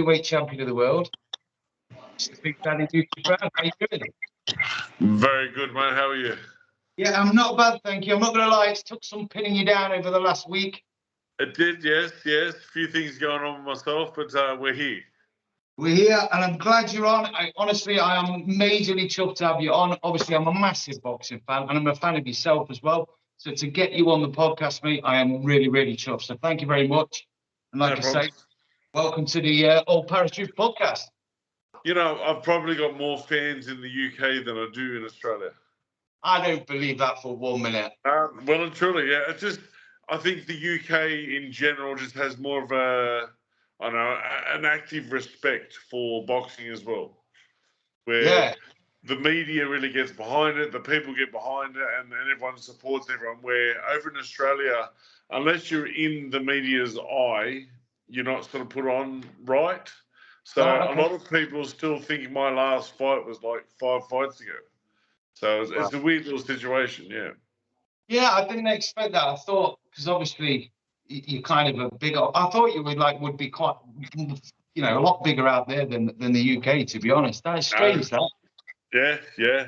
Heavyweight Champion of the world. BigDaddy Browne. How you doing? Very good, man. How are you? Yeah, I'm not bad, thank you. I'm not going to lie, it took some pinning you down over the last week. It did, yes. A few things going on with myself, but we're here. We're here, and I'm glad you're on. Honestly, I am majorly chuffed to have you on. Obviously, I'm a massive boxing fan, and I'm a fan of yourself as well. So to get you on the podcast, mate, I am really, really chuffed. So thank you very much. And like I say, welcome to the Old Paratrooper Podcast. You know, I've probably got more fans in the UK than I do in Australia. I don't believe that for 1 minute. Well and truly, yeah. It's just, I think the UK in general just has more of an active respect for boxing as well. Where the media really gets behind it, the people get behind it, and everyone supports everyone. Where over in Australia, unless you're in the media's eye, you're not sort of put on right. So a lot of people still think my last fight was like 5 fights ago. So it's a weird little situation, yeah. Yeah, I didn't expect that. I thought, because obviously you're kind of a bigger, I thought you would be quite, you know, a lot bigger out there than the UK, to be honest. That is strange, that. Yeah.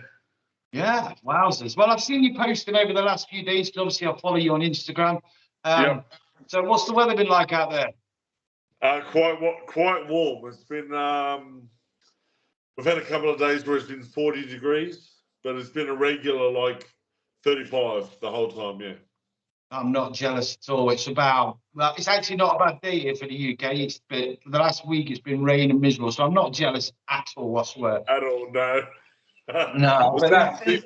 Yeah, wowzers. Well, I've seen you posting over the last few days, because obviously I follow you on Instagram. So what's the weather been like out there? Quite warm. It's been, we've had a couple of days where it's been 40 degrees, but it's been a regular, like, 35 the whole time, yeah. I'm not jealous at all. It's actually not a bad day here for the UK. The last week it's been raining and miserable, so I'm not jealous at all whatsoever. At all, no. No, but it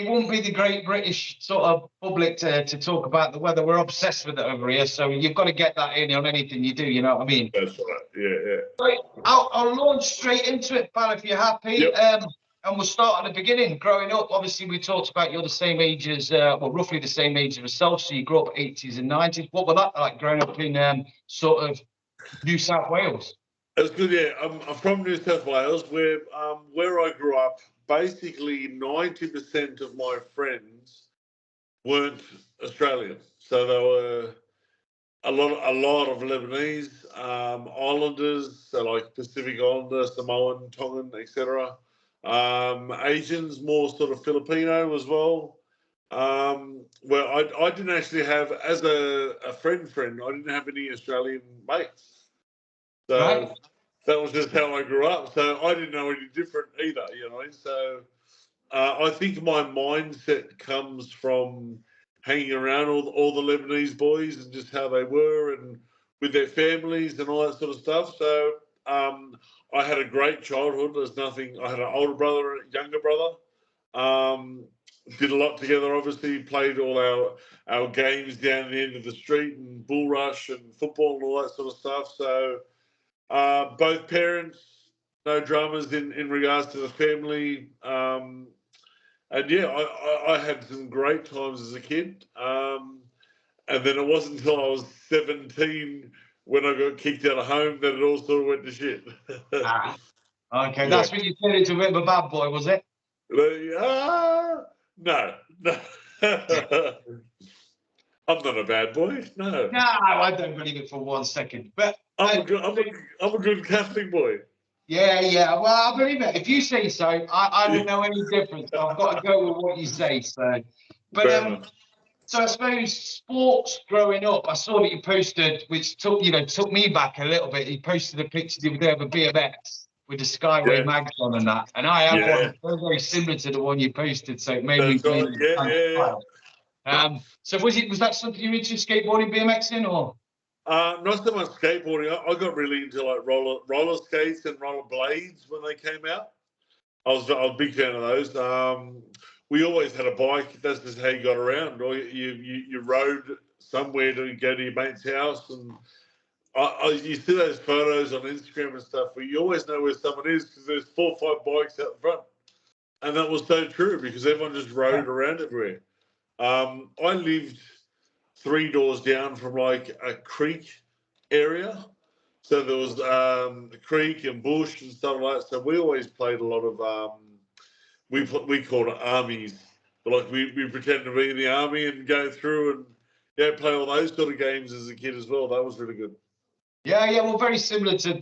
won't be the great British sort of public to talk about the weather. We're obsessed with it over here, so you've got to get that in on anything you do, you know what I mean? That's right, yeah. Right, I'll launch straight into it, pal, if you're happy. Yep. And we'll start at the beginning. Growing up, obviously, we talked about you're the same age as, roughly the same age as myself. So you grew up 80s and 90s. What was that like growing up in sort of New South Wales? It was good, yeah. I'm from New South Wales, where I grew up, basically 90% of my friends weren't Australian. So there were a lot of Lebanese, Islanders, so like Pacific Islander, Samoan, Tongan, etc. Asians, more sort of Filipino as well. Where I didn't actually have, as a friend, I didn't have any Australian mates. So that was just how I grew up. So I didn't know any different either, you know. So I think my mindset comes from hanging around all the Lebanese boys and just how they were and with their families and all that sort of stuff. So I had a great childhood. I had an older brother and a younger brother. Did a lot together, obviously. Played all our games down the end of the street and bull rush and football and all that sort of stuff. So both parents, no dramas in regards to the family. And yeah, I had some great times as a kid. And then it wasn't until I was 17 when I got kicked out of home that it all sort of went to shit. Okay, that's when you turned into a bit of a bad boy, was it? No. I'm not a bad boy. No, I don't believe it for 1 second. But I'm a good Catholic boy. Yeah. Well, I believe it. If you say so, I don't know any difference. I've got to go with what you say. So, but so I suppose sports growing up. I saw that you posted, which took me back a little bit. You posted a picture the other day of a BMX with the Skyway mags on and that, and I have one very, very similar to the one you posted. So it made me. So was that something you were into, skateboarding, BMXing, or? Not so much skateboarding. I got really into like roller skates and roller blades when they came out. I was a big fan of those. We always had a bike. That's just how you got around. Or you rode somewhere to go to your mate's house, and you see those photos on Instagram and stuff where you always know where someone is because there's 4 or 5 bikes out front, and that was so true because everyone just rode around everywhere. I lived 3 doors down from like a creek area. So there was the creek and bush and stuff like that. So we always played a lot of, we called it armies. But like we pretended to be in the army and go through and play all those sort of games as a kid as well. That was really good. Yeah, well, very similar to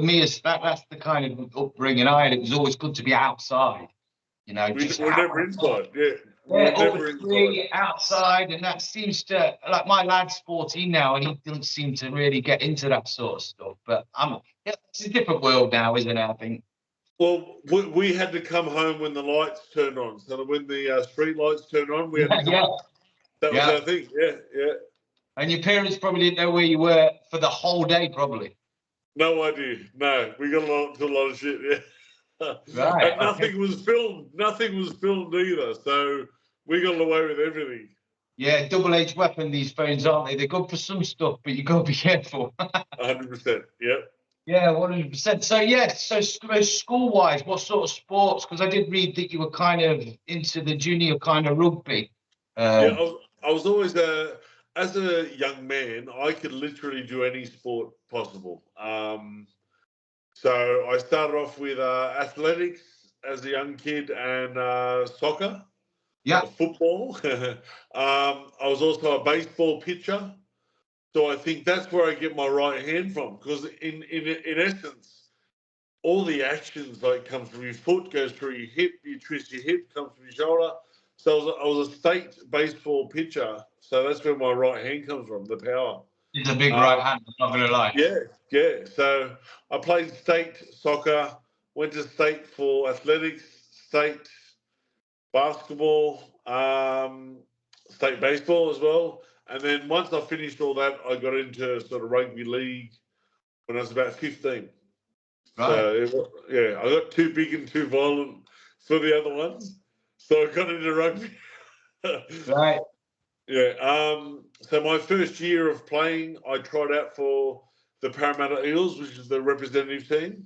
me. That's the kind of upbringing I had. It was always good to be outside, just We're out. never inside. Yeah, we Yeah, were over never inside. tree, outside, and that seems to, like, my lad's 14 now, and he doesn't seem to really get into that sort of stuff. But it's a different world now, isn't it? I think. Well, we had to come home when the lights turned on. So when the street lights turned on, we had to come Yeah, home. That was yeah. our thing. Yeah. And your parents probably didn't know where you were for the whole day, probably. No idea. No, we got a lot of shit. Yeah. Right. And Okay. nothing was filmed. Nothing was filmed either. So we got away with everything. Yeah, double-edged weapon, these phones, aren't they? They're good for some stuff, but you got to be careful. 100%. Yep. Yeah, 100%. So school-wise, what sort of sports? Because I did read that you were kind of into the junior kind of rugby. Yeah, I was always as a young man, I could literally do any sport possible. So I started off with athletics as a young kid and soccer, Yeah, football. I was also a baseball pitcher. So I think that's where I get my right hand from, because in essence, all the actions like come from your foot, goes through your hip, you twist your hip, comes from your shoulder. So I was a state baseball pitcher. So that's where my right hand comes from, the power. it's a big right hand, I'm not going to lie. Yeah. So I played state soccer, went to state for athletics, state basketball, state baseball as well. And then once I finished all that, I got into sort of rugby league when I was about 15. Right. So, yeah, I got too big and too violent for the other ones. So I got into rugby. Right. Yeah. So my first year of playing, I tried out for the Parramatta Eels, which is the representative team.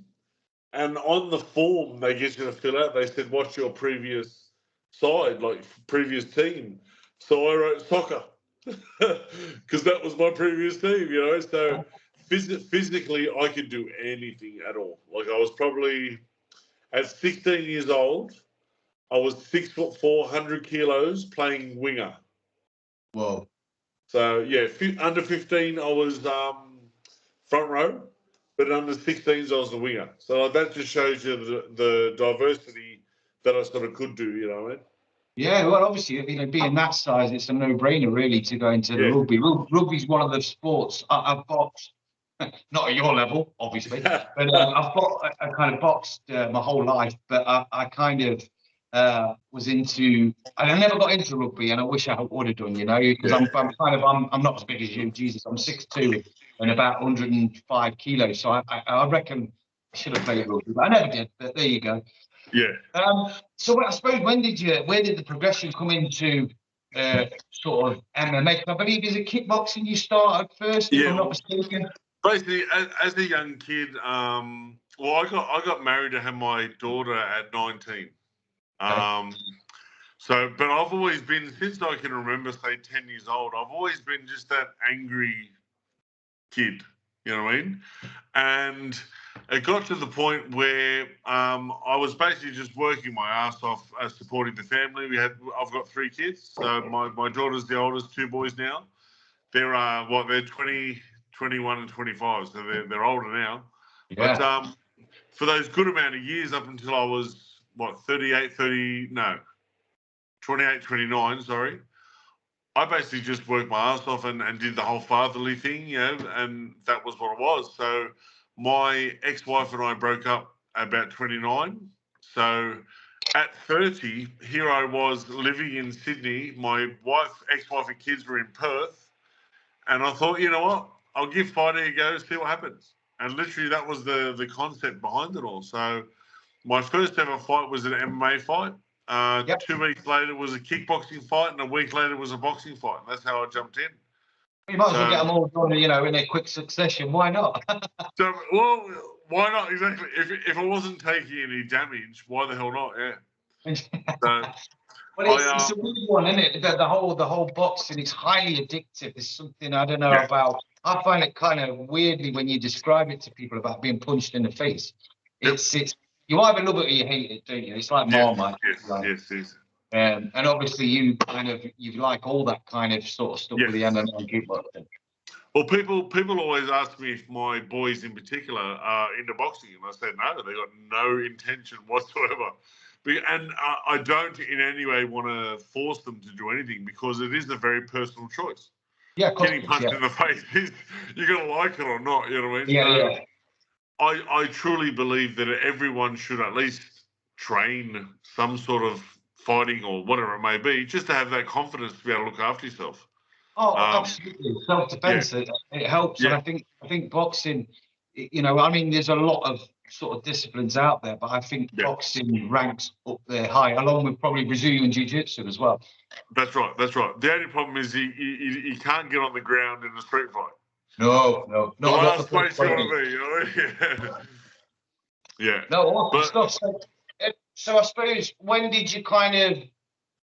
And on the form they get you to fill out, they said, what's your previous side, like previous team? So I wrote soccer because that was my previous team, So physically, I could do anything at all. Like I was probably, at 16 years old, I was 6'4", 100 kilos playing winger. Whoa. So, yeah, under 15, I was front row, but under 16s, I was the winger. So that just shows you the diversity that I sort of could do, you know what I mean? Yeah, well, obviously, being that size, it's a no-brainer, really, to go into the Yeah. rugby. Rugby's one of the sports I've boxed, not at your level, obviously, but I kind of boxed my whole life, but I kind of was into, and I never got into rugby, and I wish I would have done, because I'm not as big as you, Jesus, I'm 6'2" and about 105 kilos, so I reckon I should have played rugby, but I never did, but there you go. Yeah. So I suppose where did the progression come into sort of MMA? I believe is it kickboxing you started first, if I'm not mistaken. Basically, as a young kid, well, I got married and had my daughter at 19. Okay. But I've always been, since I can remember, say 10 years old, I've always been just that angry kid. You know what I mean? And it got to the point where I was basically just working my ass off, supporting the family. I've got 3 kids. So my daughter's the oldest, 2 boys now. They're they're 20, 21 and 25, so they're older now. Yeah. But for those good amount of years up until I was 28, 29, sorry, I basically just worked my ass off and did the whole fatherly thing, and that was what it was. So my ex-wife and I broke up about 29. So at 30, here I was living in Sydney. My ex-wife and kids were in Perth. And I thought, you know what? I'll give fighting a go, see what happens. And literally that was the concept behind it all. So my first ever fight was an MMA fight. 2 weeks later was a kickboxing fight, and a week later was a boxing fight. And that's how I jumped in. You might as well get them all done, in a quick succession. Why not? Well, why not? Exactly. If I wasn't taking any damage, why the hell not? Yeah. So, Well, it's a weird one, isn't it? The whole boxing is highly addictive. It's something I don't know about. I find it kind of weirdly when you describe it to people about being punched in the face. It's you either love it or you hate it, don't you? It's like Marmite. Yes. And obviously you like all that kind of sort of stuff with the MMA and kickboxing. Well, people always ask me if my boys in particular are into boxing, and I said no, they got no intention whatsoever. And I don't in any way want to force them to do anything because it is a very personal choice. Yeah, getting punched in the face is you're gonna like it or not. You know what I mean? Yeah, I truly believe that everyone should at least train some sort of fighting or whatever it may be, just to have that confidence to be able to look after yourself. Oh, absolutely. Self-defense, it helps. And I think boxing, I mean, there's a lot of sort of disciplines out there, but I think boxing ranks up there high, along with probably Brazilian Jiu-Jitsu as well. That's right. The only problem is he can't get on the ground in a street fight. No. The last place you want to be, Yeah. No, awesome stuff. So I suppose, when did you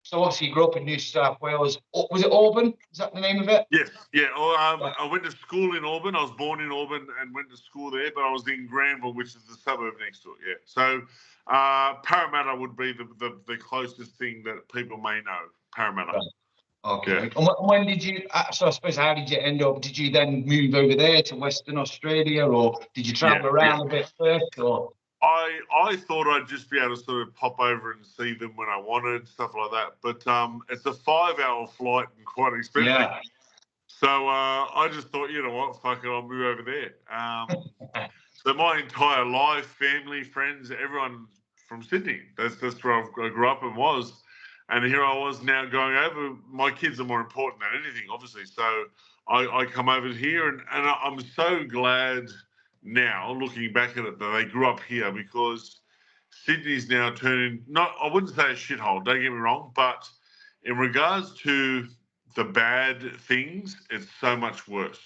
so obviously you grew up in New South Wales. Was it Auburn? Is that the name of it? Yes. Yeah. I went to school in Auburn. I was born in Auburn and went to school there, but I was in Granville, which is the suburb next to it. Yeah. So Parramatta would be the closest thing that people may know. Parramatta. Right. Okay. Yeah. And when did you? So I suppose, how did you end up? Did you then move over there to Western Australia, or did you travel around a bit first? Or I thought I'd just be able to sort of pop over and see them when I wanted, stuff like that. But it's a 5-hour flight and quite expensive. Yeah. So I just thought, you know what, fuck it, I'll move over there. So my entire life, family, friends, everyone from Sydney. That's where I grew up and was. And here I was now going over. My kids are more important than anything, obviously. So I come over here, and I'm so glad now, looking back at it, that they grew up here, because Sydney's now turning, I wouldn't say a shithole, don't get me wrong, but in regards to the bad things, it's so much worse.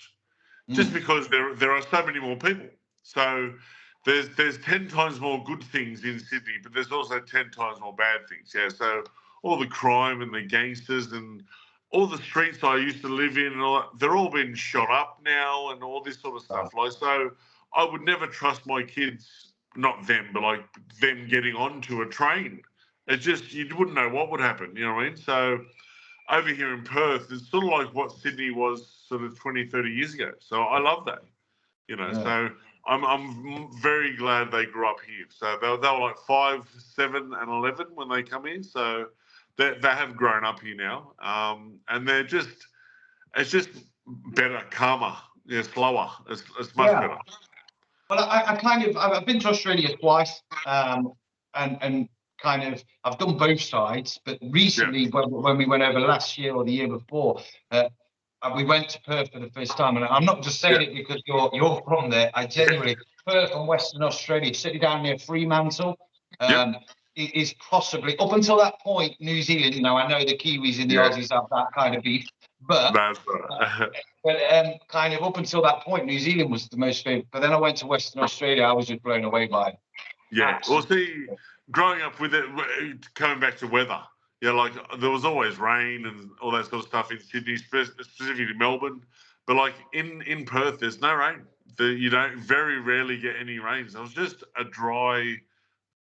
Just because there are so many more people. So there's 10 times more good things in Sydney, but there's also 10 times more bad things. Yeah. So all the crime and the gangsters and all the streets I used to live in and all that, they're all been shot up now and all this sort of stuff. Like, so I would never trust my kids, not them, but like them getting onto a train. It's just, you wouldn't know what would happen. You know what I mean? So over here in Perth, it's sort of like what Sydney was sort of 20, 30 years ago. So I love that, So I'm very glad they grew up here. So they were like 5, 7, and 11 when they come in. So they have grown up here now. And it's just better, calmer, slower. It's much better. Well, I've been to Australia twice, and I've done both sides. But recently, when we went over last year or the year before, we went to Perth for the first time. And I'm not just saying it because you're from there. I genuinely, Perth and Western Australia, sitting down near Fremantle, is possibly, up until that point, New Zealand. I know the Kiwis and the Aussies have that kind of beef, but kind of up until that point, New Zealand was the most favorite. But then I went to Western Australia. I was just blown away by it. Yeah. Well, see, growing up with it, coming back to weather, like there was always rain and all that sort of stuff in Sydney, specifically Melbourne. But like in Perth, there's no rain. You don't very rarely get any rain. So it was just a dry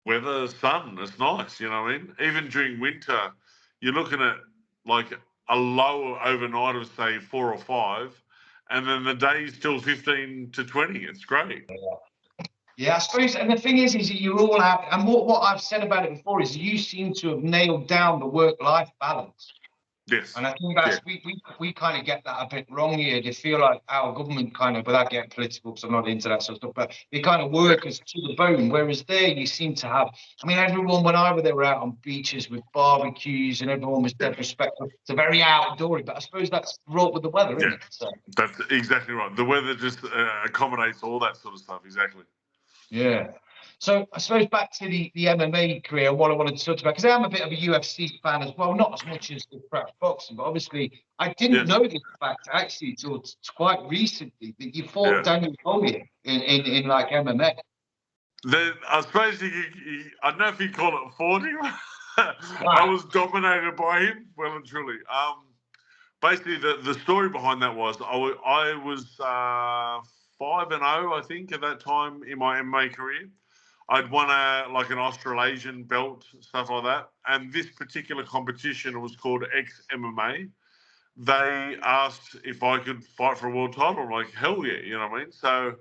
weather, sun. It's nice, you know what I mean? Even during winter, you're looking at like a low overnight of say 4 or 5, and then the day's still 15 to 20. It's great. Yeah, I suppose, and the thing is you're all out, and what I've said about it before is you seem to have nailed down the work-life balance. Yes. And I think that's we kind of get that a bit wrong here. They feel like our government kind of, without getting political, because I'm not into that sort of stuff, but they kind of work us to the bone. Whereas there, you seem to have, I mean, everyone, when I was there, were out on beaches with barbecues and everyone was dead respectful. It's a very outdoorsy, but I suppose that's wrought with the weather, isn't it? So. That's exactly right. The weather just accommodates all that sort of stuff. Exactly. Yeah. So I suppose back to the MMA career, what I wanted to talk about, because I'm a bit of a UFC fan as well, not as much as perhaps boxing, but obviously I didn't know this fact actually until quite recently, that you fought Daniel Cormier in like MMA. I suppose I don't know if you call it 40. I was dominated by him, well and truly. Basically, the story behind that was I was 5-0, I think, at that time in my MMA career. I'd won an Australasian belt, stuff like that. And this particular competition was called ex-MMA. they asked if I could fight for a world title. I'm like, hell yeah, you know what I mean? So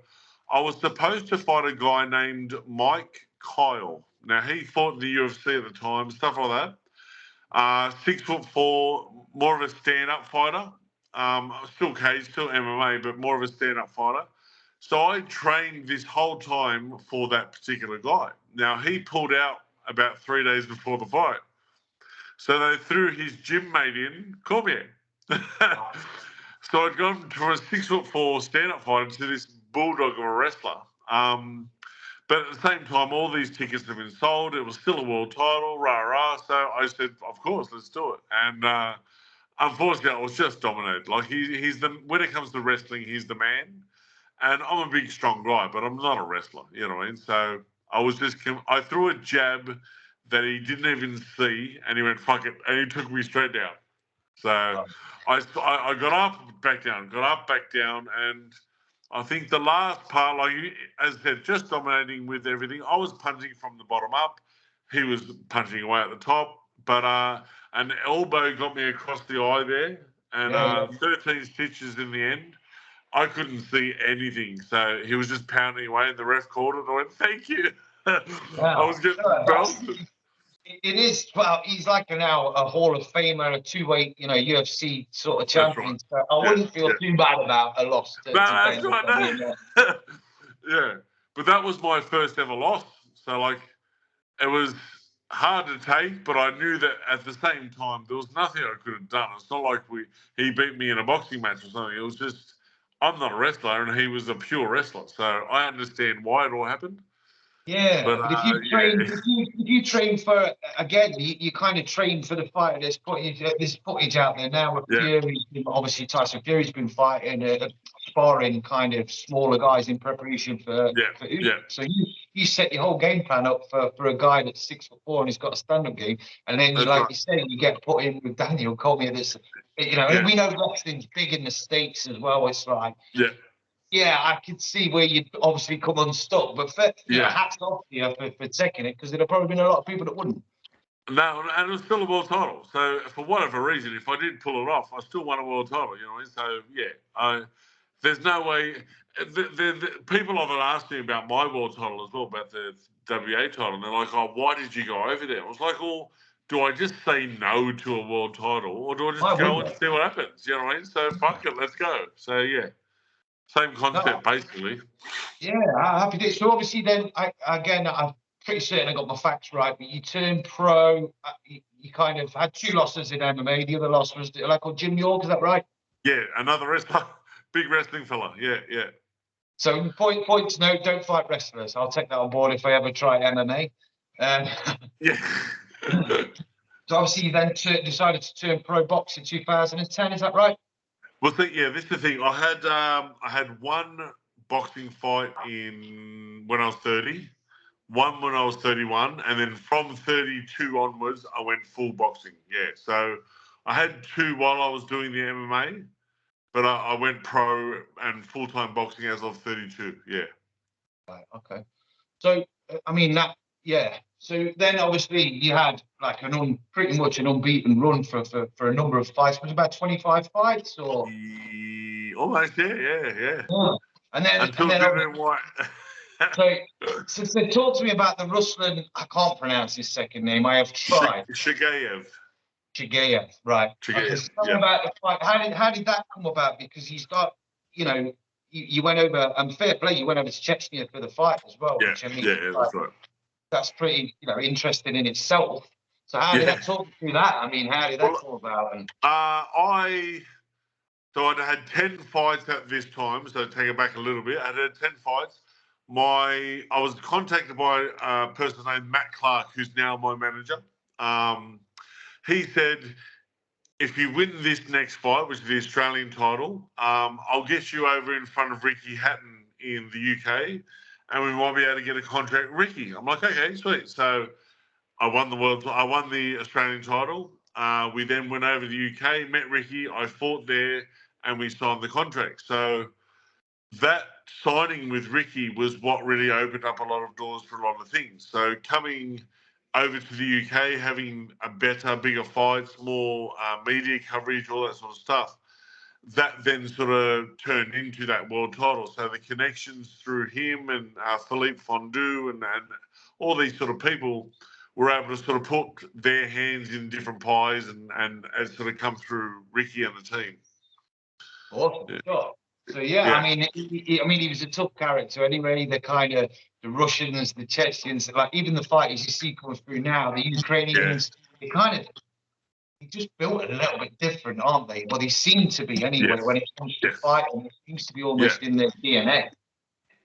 I was supposed to fight a guy named Mike Kyle. Now, he fought in the UFC at the time, stuff like that. 6'4", more of a stand-up fighter. Still cage, still MMA, but more of a stand-up fighter. So I trained this whole time for that particular guy. Now, he pulled out about 3 days before the fight. So they threw his gym mate in, Cormier. So I'd gone from a 6'4" stand-up fighter to this bulldog of a wrestler. But at the same time, all these tickets have been sold. It was still a world title, rah. So I said, of course, let's do it. And unfortunately, I was just dominated. Like he's the when it comes to wrestling, he's the man. And I'm a big, strong guy, but I'm not a wrestler. You know what I mean? So I threw a jab that he didn't even see, and he went fuck it, and he took me straight down. So I got up, back down, and I think the last part, like as I said, just dominating with everything. I was punching from the bottom up. He was punching away at the top. But an elbow got me across the eye there, and 13 stitches in the end. I couldn't see anything. So he was just pounding away, and the ref called it. I went, thank you. I was getting belted. It is. Well, he's like now a Hall of Famer, a two-weight, UFC sort of champion. Right. So I wouldn't feel too bad about a loss to that's right. Yeah, but that was my first ever loss. So like, it was hard to take, but I knew that at the same time there was nothing I could have done. It's not like he beat me in a boxing match or something. It was just I'm not a wrestler, and he was a pure wrestler. So I understand why it all happened. Yeah, but if you train for, again, you kind of train for the fight. There's footage out there now with Fury. Obviously, Tyson Fury's been fighting, sparring kind of smaller guys in preparation for Usyk. So you set your whole game plan up for a guy that's 6'4" and he's got a stand-up game, and then you say, you get put in with Daniel Cormier. That's and we know wrestling's big in the States as well. It's like yeah, I could see where you'd obviously come unstuck, but hats off to you for taking it, because there'd have probably been a lot of people that wouldn't. No, and it was still a world title. So for whatever reason, if I did pull it off, I still won a world title. You know, so there's no way. The people have asked me about my world title as well, about the WBA title, and they're like, "Oh, why did you go over there?" I was like, "Well, do I just say no to a world title, or do I just go and see what happens?" You know what I mean? So fuck it, let's go. So yeah. Same concept, basically. Yeah, happy days. So obviously, then I'm pretty certain I got my facts right. But you turned pro. You kind of had 2 losses in MMA. The other loss was called Jim York. Is that right? Yeah, another wrestler, big wrestling fella. Yeah. So point note: don't fight wrestlers. I'll take that on board if I ever try MMA. Yeah. So obviously, you then decided to turn pro box in 2010. Is that right? Well, this is the thing. I had one boxing fight when I was 30, one when I was 31, and then from 32 onwards, I went full boxing. Yeah, so I had 2 while I was doing the MMA, but I went pro and full-time boxing as of 32. Yeah. Right. Okay. So I mean that. Yeah. So then obviously you had like pretty much an unbeaten run for a number of fights. It was about 25 fights or almost, yeah. And then so talk to me about the Ruslan. I can't pronounce his second name. I have tried. Shigayev, right. Okay, so tell me about the fight. How did that come about? Because he's got, you went over, and fair play, you went over to Chechnya for the fight as well. Yeah, which I mean, that's right. That's pretty, interesting in itself. So how did that talk to that? I mean, how did that come about? So I'd had 10 fights at this time. So take it back a little bit. I had 10 fights. I was contacted by a person named Matt Clark, who's now my manager. He said, if you win this next fight, which is the Australian title, I'll get you over in front of Ricky Hatton in the UK, and we might be able to get a contract with Ricky. I'm like, okay, sweet. So I won the Australian title. We then went over to the UK, met Ricky. I fought there, and we signed the contract. So that signing with Ricky was what really opened up a lot of doors for a lot of things. So coming over to the UK, having a better, bigger fights, more media coverage, all that sort of stuff. That then sort of turned into that world title. So the connections through him and Philippe Fondue and all these sort of people were able to sort of put their hands in different pies and sort of come through Ricky and the team. Awesome. Yeah. Sure. So I mean, he was a tough character anyway. The kind of the Russians, the Chechens, like even the fighters you see coming through now, the Ukrainians, they just built it a little bit different, aren't they? Well, they seem to be anyway. When it comes to fighting, it seems to be almost in their DNA.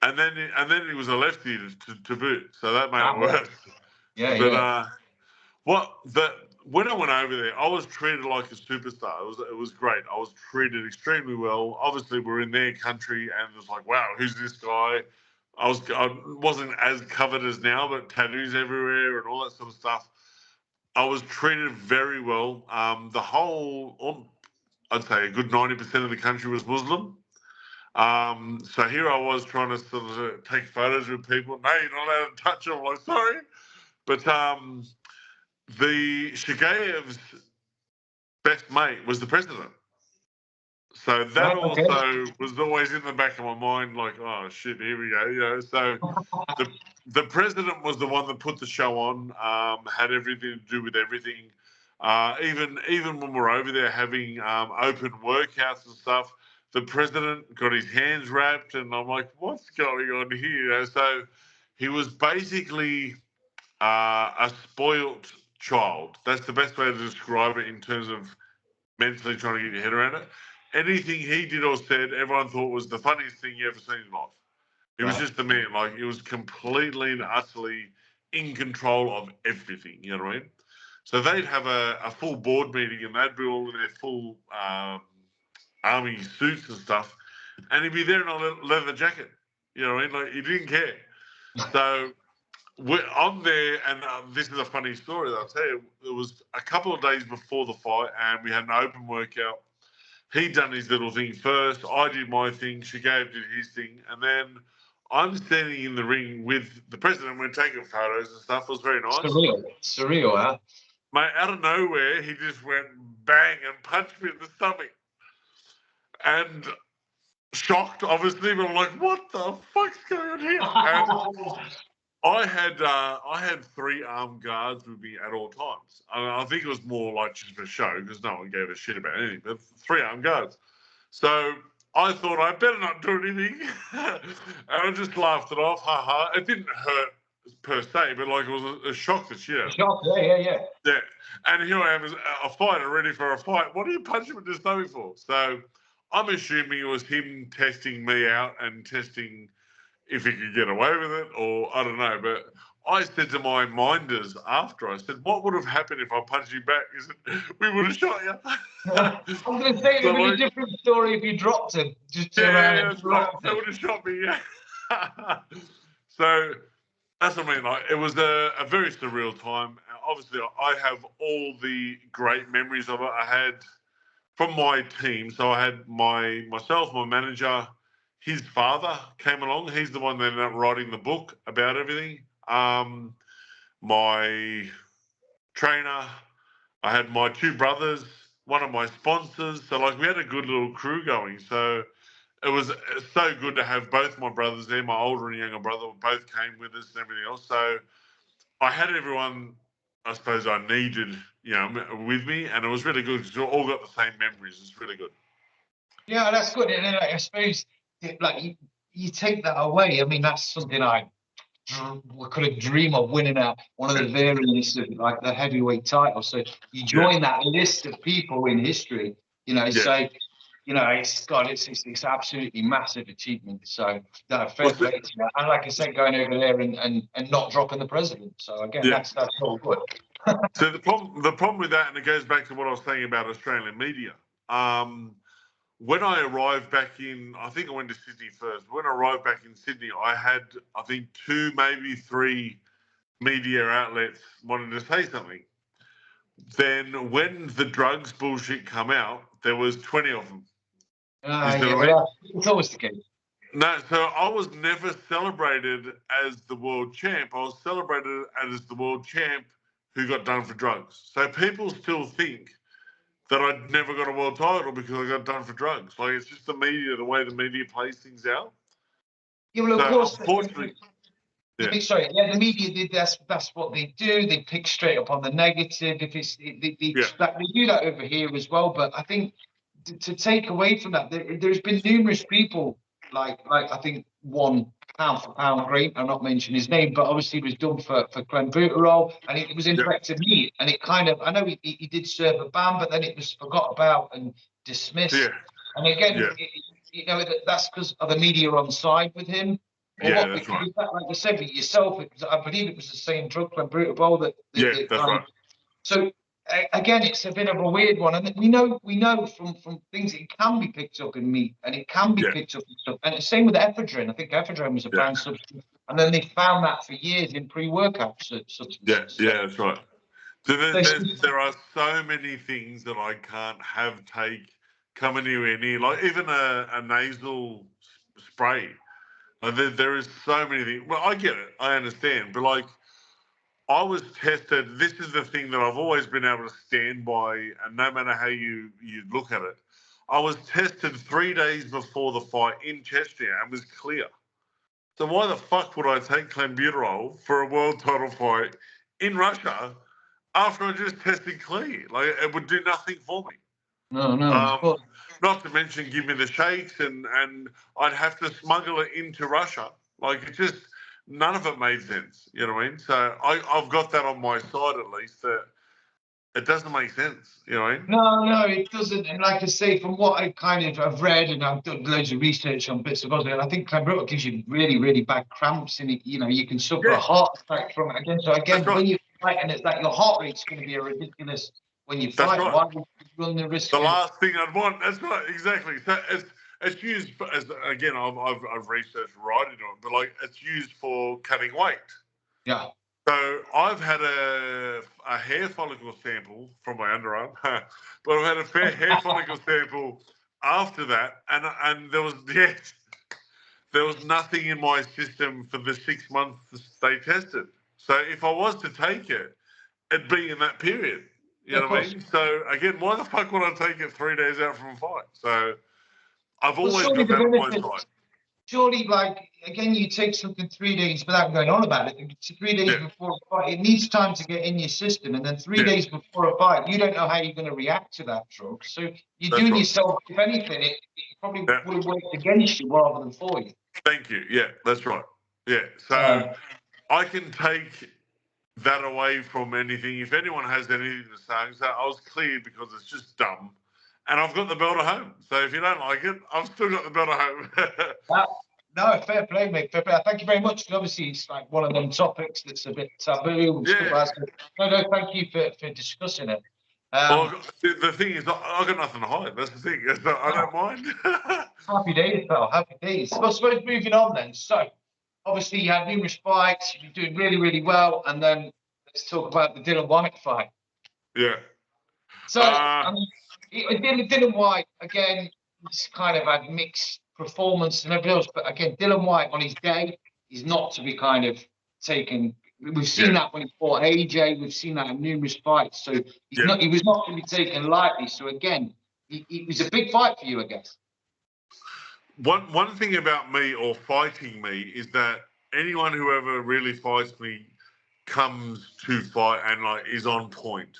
And then he was a lefty to boot, so that made it worse. Yeah, but when I went over there, I was treated like a superstar. It was great. I was treated extremely well. Obviously, we're in their country, and it was like, wow, who's this guy? I wasn't as covered as now, but tattoos everywhere and all that sort of stuff. I was treated very well. The whole, I'd say a good 90% of the country was Muslim. So here I was trying to sort of take photos with people. No, you're not allowed to touch them. I'm like, sorry. But the Shigeyev's best mate was the president. So that also was always in the back of my mind, like, oh shit, here we go. You know, so the president was the one that put the show on, had everything to do with everything. Even when we're over there having open workouts and stuff, the president got his hands wrapped, and I'm like, what's going on here? You know, so he was basically a spoilt child. That's the best way to describe it in terms of mentally trying to get your head around it. Anything he did or said, everyone thought was the funniest thing you ever seen in life. It was just the man. Like, he was completely and utterly in control of everything. You know what I mean? So they'd have a full board meeting, and they'd be all in their full army suits and stuff, and he'd be there in a leather jacket. You know what I mean? Like, he didn't care. So I'm there, and this is a funny story that I'll tell you. It was a couple of days before the fight, and we had an open workout. He'd done his little thing first. I did my thing. Shigev did his thing. And then I'm standing in the ring with the president. We're taking photos and stuff. It was very nice. Surreal, huh? Mate, out of nowhere, he just went bang and punched me in the stomach. And shocked, obviously, but I'm like, what the fuck's going on here? And I had 3 armed guards with me at all times. I think it was more like just for show because no one gave a shit about anything, but 3 armed guards. So I thought I better not do anything. And I just laughed it off. Ha ha. It didn't hurt per se, but like it was a shock that shit. Yeah. And here I am as a fighter ready for a fight. What are you punching me in the stomach for? So I'm assuming it was him testing me out and testing if he could get away with it, or I don't know. But I said to my minders after, I said, what would have happened if I punched you back? He said, we would have shot you. I'm going to say it would be a different story if you dropped him. Just turn around and drop him. They would have shot me, yeah. So that's what I mean. Like, it was a very surreal time. Obviously, I have all the great memories of it. I had from my team. So I had myself, my manager, his father came along. He's the one that ended up writing the book about everything. My trainer, I had my 2 brothers, one of my sponsors. So, like, we had a good little crew going. So it was so good to have both my brothers there. My older and younger brother both came with us and everything else. So I had everyone, I suppose, I needed, you know, with me. And it was really good because we all got the same memories. It's really good. Yeah, that's good. And then, like, I suppose, like, you take that away. I mean, that's something I could have dreamed of, winning one of the variants of like the heavyweight title. So you join that list of people in history, you know. So you know, it's absolutely massive achievement. So fair play to you. And like I said, going over there and not dropping the president. So again, that's all good. So the problem with that, and it goes back to what I was saying about Australian media. When I arrived back in, I think I went to Sydney first. When I arrived back in Sydney, I had, I think, 2, maybe 3 media outlets wanted to say something. Then when the drugs bullshit come out, there was 20 of them. It's always the case. No, so I was never celebrated as the world champ. I was celebrated as the world champ who got done for drugs. So people still think that I never got a world title because I got done for drugs. Like, it's just the media, the way the media plays things out. Yeah, well, of So course. unfortunately, Sorry, the media did that's what they do. They pick straight up on the negative. If it's they do that over here as well. But I think to take away from that, there's been numerous people like I think one pound for pound great. I'm not mentioning his name, but obviously it was done for clenbuterol, and it was infected meat, and it kind of, I know he did serve a ban, but then it was forgot about and dismissed. Yeah. And again, that's because of the media on side with him. Yeah, that's right. Like you said, with yourself, I believe it was the same drug, clenbuterol. That's right. So again, it's a bit of a weird one, and we know from things it can be picked up in meat, and it can be picked up in stuff. And the same with ephedrine. I think ephedrine was a banned substance, and then they found that for years in pre-workout substances. Yeah, that's right. So there are so many things that I can't come anywhere near, like even a nasal spray. Like there is so many things. Well, I get it, I understand, but like, I was tested. This is the thing that I've always been able to stand by, and no matter how you look at it, I was tested 3 days before the fight in Chechnya and was clear. So why the fuck would I take clenbuterol for a world title fight in Russia after I just tested clear? Like, it would do nothing for me. No. Not to mention give me the shakes, and I'd have to smuggle it into Russia. Like, it just, none of it made sense. You know what I mean? So I've got that on my side, at least, that it doesn't make sense. You know what I mean? No, it doesn't. And like I say, from what I kind of have read, and I've done loads of research on bits of other, I think clenbuterol gives you really, really bad cramps, and you can suffer a heart attack from it again. So again, when you fight, and it's like your heart rate's going to be ridiculous when you fight. Right. Why would you run the risk? The last thing I'd want. That's right, exactly. So it's used as, again, I've researched right into it, but like, it's used for cutting weight. Yeah. So I've had a hair follicle sample from my underarm, but I've had a fair hair follicle sample after that, and there was nothing in my system for the 6 months they tested. So if I was to take it, it'd be in that period. You know what I mean? So again, why the fuck would I take it 3 days out from a fight? So I've always got that on my side. Surely, like, again, you take something 3 days without going on about it. 3 days before a fight, it needs time to get in your system. And then 3 days before a fight, you don't know how you're going to react to that drug. So you're doing yourself, if anything, it probably would have worked against you rather than for you. Thank you. Yeah, that's right. Yeah. So I can take that away from anything. If anyone has anything to say, so I was cleared because it's just dumb. And I've got the belt at home. So if you don't like it, I've still got the belt at home. No, fair play, mate. Fair play. Thank you very much. Obviously, it's like one of them topics that's a bit taboo. No, thank you for discussing it. Well, the thing is, I've got nothing to hide. That's the thing. I don't mind. Happy days, pal. Happy days. So I suppose moving on then. So, obviously, you had numerous fights. You're doing really, really well. And then let's talk about the Dylan White fight. Yeah. So, Dylan White, again, he's kind of had mixed performance and everything else. But again, Dylan White on his day is not to be kind of taken. We've seen that when he fought AJ. We've seen that in numerous fights. So he was not to be taken lightly. So again, it was a big fight for you, I guess. One thing about me, or fighting me, is that anyone who ever really fights me comes to fight and like is on point.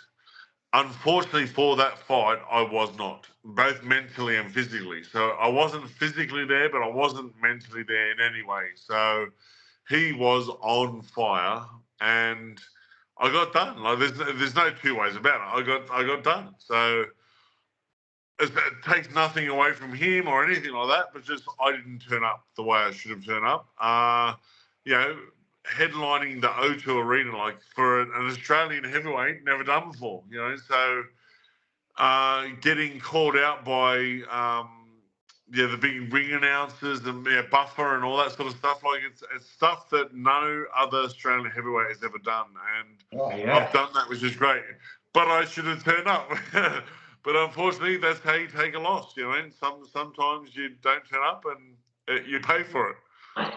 Unfortunately for that fight, I was not, both mentally and physically. So I wasn't physically there, but I wasn't mentally there in any way. So he was on fire, and I got done. Like, there's no two ways about it. I got done. So it takes nothing away from him or anything like that, but just I didn't turn up the way I should have turned up. Headlining the O2 Arena, like, for an Australian heavyweight, never done before, so getting called out by the big ring announcers and Buffer and all that sort of stuff, like, it's stuff that no other Australian heavyweight has ever done, and I've done that, which is great, but I should have turned up. But unfortunately, that's how you take a loss, and sometimes you don't turn up and you pay for it.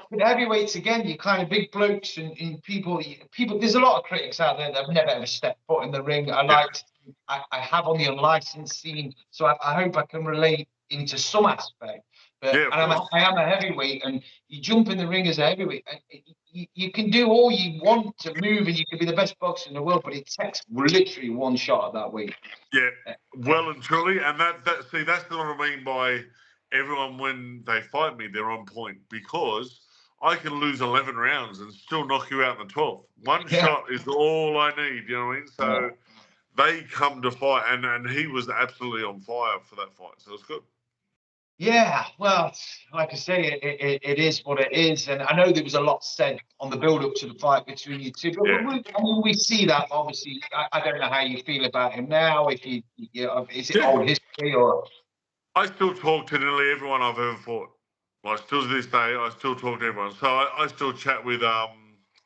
With heavyweights again, you're kind of big blokes and people. There's a lot of critics out there that have never ever stepped foot in the ring. I have on the unlicensed scene, so I hope I can relate into some aspect. But Yeah, I am a heavyweight, and you jump in the ring as a heavyweight. You can do all you want to move, and you can be the best boxer in the world, but it takes literally one shot at that weight. Yeah, well and truly, and that's what I mean by everyone when they fight me, they're on point, because I can lose 11 rounds and still knock you out in the 12th. One shot is all I need, you know what I mean? So they come to fight, and he was absolutely on fire for that fight, so it's good. Yeah, well, like I say, it is what it is, and I know there was a lot said on the build-up to the fight between you two. But we see that. Obviously, I don't know how you feel about him now. If is it old history or? I still talk to nearly everyone I've ever fought. Like, still to this day, I still talk to everyone. So I still chat with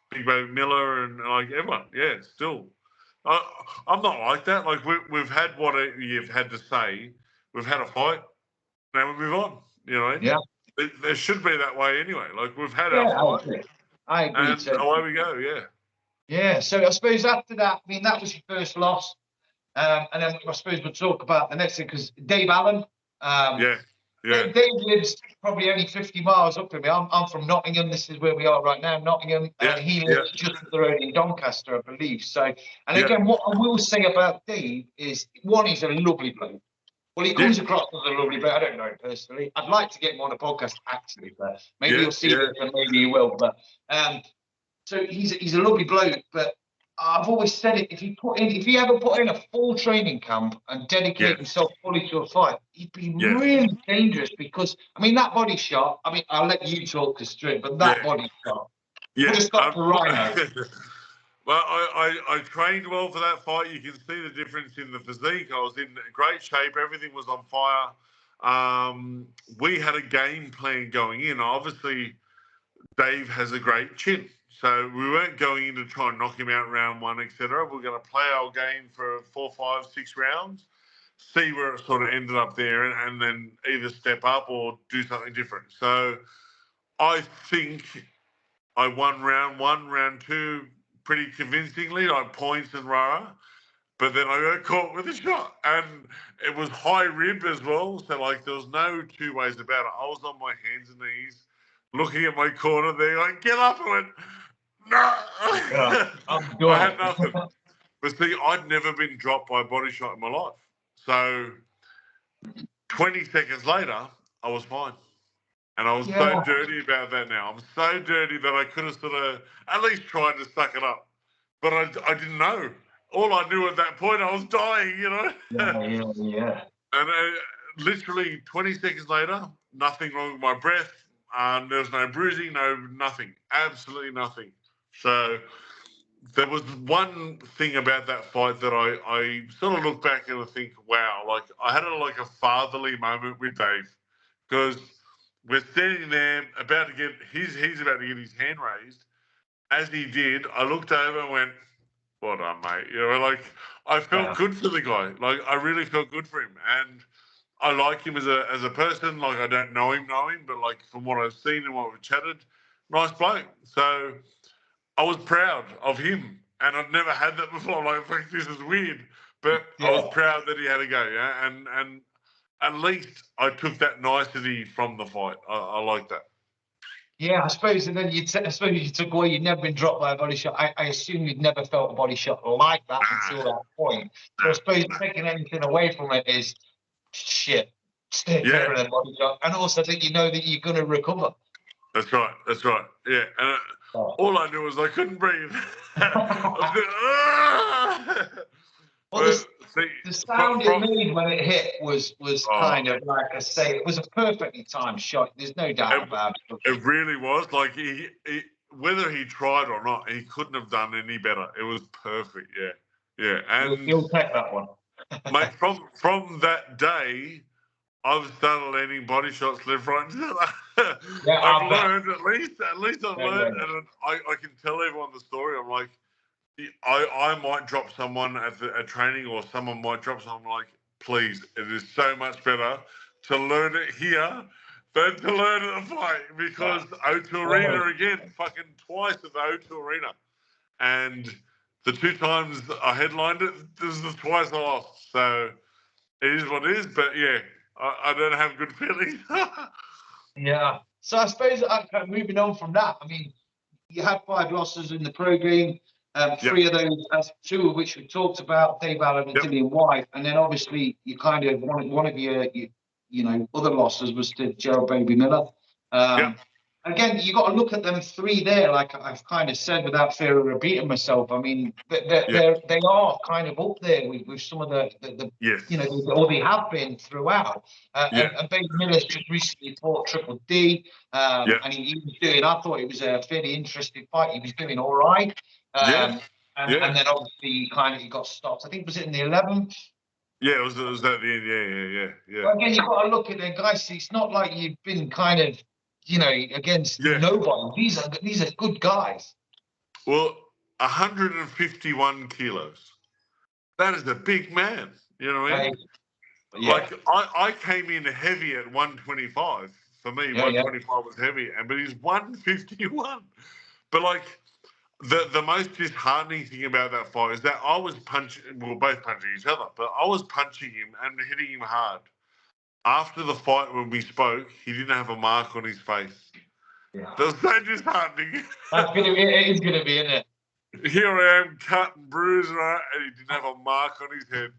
Big Baby Miller and like everyone. Yeah, still. I'm not like that. Like we've had what you've had to say. We've had a fight. Now we move on. You know. Yeah. There should be that way anyway. Like we've had our fight. I agree. And away we go. Yeah. Yeah. So I suppose after that, I mean, that was your first loss, and then I suppose we'll talk about the next thing, because Dave Allen. Dave lives probably only 50 miles up from me. I'm from Nottingham. This is where we are right now, Nottingham. And he lives just up the road in Doncaster, I believe. So, and again, what I will say about Dave is, one, he's a lovely bloke. Well, he comes across as a lovely bloke. I don't know him personally. I'd like to get him on a podcast, actually, but maybe you'll see it and maybe you will. But so he's a lovely bloke, but I've always said it, if he ever put in a full training camp and dedicate himself fully to a fight, he'd be really dangerous, because, I mean, that body shot, I mean, I'll let you talk to straight, but that body shot would have stopped the Rhino. Well, I trained well for that fight. You can see the difference in the physique. I was in great shape. Everything was on fire. We had a game plan going in. Obviously, Dave has a great chin. So we weren't going in to try and knock him out round one, etc. We're going to play our game for 4, 5, 6 rounds, see where it sort of ended up there, and then either step up or do something different. So I think I won round 1, round 2 pretty convincingly, like points and rah. But then I got caught with a shot, and it was high rib as well. So like there was no two ways about it. I was on my hands and knees, looking at my corner there, like, get up. I went, no. I had nothing. But see, I'd never been dropped by a body shot in my life. So 20 seconds later, I was fine. And I was so dirty about that now. I'm so dirty that I could have sort of at least tried to suck it up. But I didn't know. All I knew at that point, I was dying, you know? Yeah. And literally 20 seconds later, nothing wrong with my breath. There was no bruising, nothing. Absolutely nothing. So there was one thing about that fight that I sort of look back and I think, wow, like I had a fatherly moment with Dave, because we're standing there about to get he's about to get his hand raised. As he did, I looked over and went, well done, mate. You know, like I felt good for the guy. Like I really felt good for him, and I like him as a person. Like I don't know him, but like from what I've seen and what we've chatted, nice bloke. So I was proud of him, and I'd never had that before. Like, this is weird, but I was proud that he had a go. Yeah, and at least I took that nicety from the fight. I like that. Yeah, I suppose, and then I suppose you took away you'd never been dropped by a body shot. I assume you'd never felt a body shot like that until that point. So I suppose taking anything away from it is shit. Stay clear of the body shot, and also that you know that you're going to recover. That's right. Yeah, and all I knew was I couldn't breathe. The sound it made when it hit was kind of, like I say, it was a perfectly timed shot. There's no doubt about it. It really was. Like he whether he tried or not, he couldn't have done any better. It was perfect. Yeah. And you'll take that one, mate. From that day, I've started landing body shots left, right, and center. I've learned at least I've learned, and I can tell everyone the story. I'm like, I might drop someone at training, or someone might drop someone. Like, please, it is so much better to learn it here But to learn at the fight, because O2 Arena again, fucking twice at the O2 Arena. And the 2 times I headlined it, this is the twice I lost. So it is what it is, but yeah, I don't have good feelings. Yeah. So I suppose moving on from that, I mean, you had 5 losses in the program, 3 of those, 2 of which we talked about, Dave Allen and Dillian White, and then obviously you kind of one of your other losses was to Gerald Baby Miller. Again, you got to look at them 3 there, like I've kind of said, without fear of repeating myself. I mean, they are kind of up there with some of the or they have been throughout. And Baby Miller's just recently fought Triple D, and he was doing. I thought it was a fairly interesting fight. He was doing all right. And then obviously he got stopped. I think was it in the 11th. Yeah, it was at the end. Yeah. But again, you've got to look at them guys. It's not like you've been kind of, against nobody. These are good guys. Well, 151 kilos. That is a big man. You know what I mean? Like I came in heavy at 125. For me, 125 was heavy, but he's 151. But like the most disheartening thing about that fight is that I was punching. We were both punching each other, but I was punching him and hitting him hard. After the fight, when we spoke, he didn't have a mark on his face. Yeah. That was so disheartening. It is gonna be, isn't it? Here I am, cut and bruised, right? And he didn't have a mark on his head.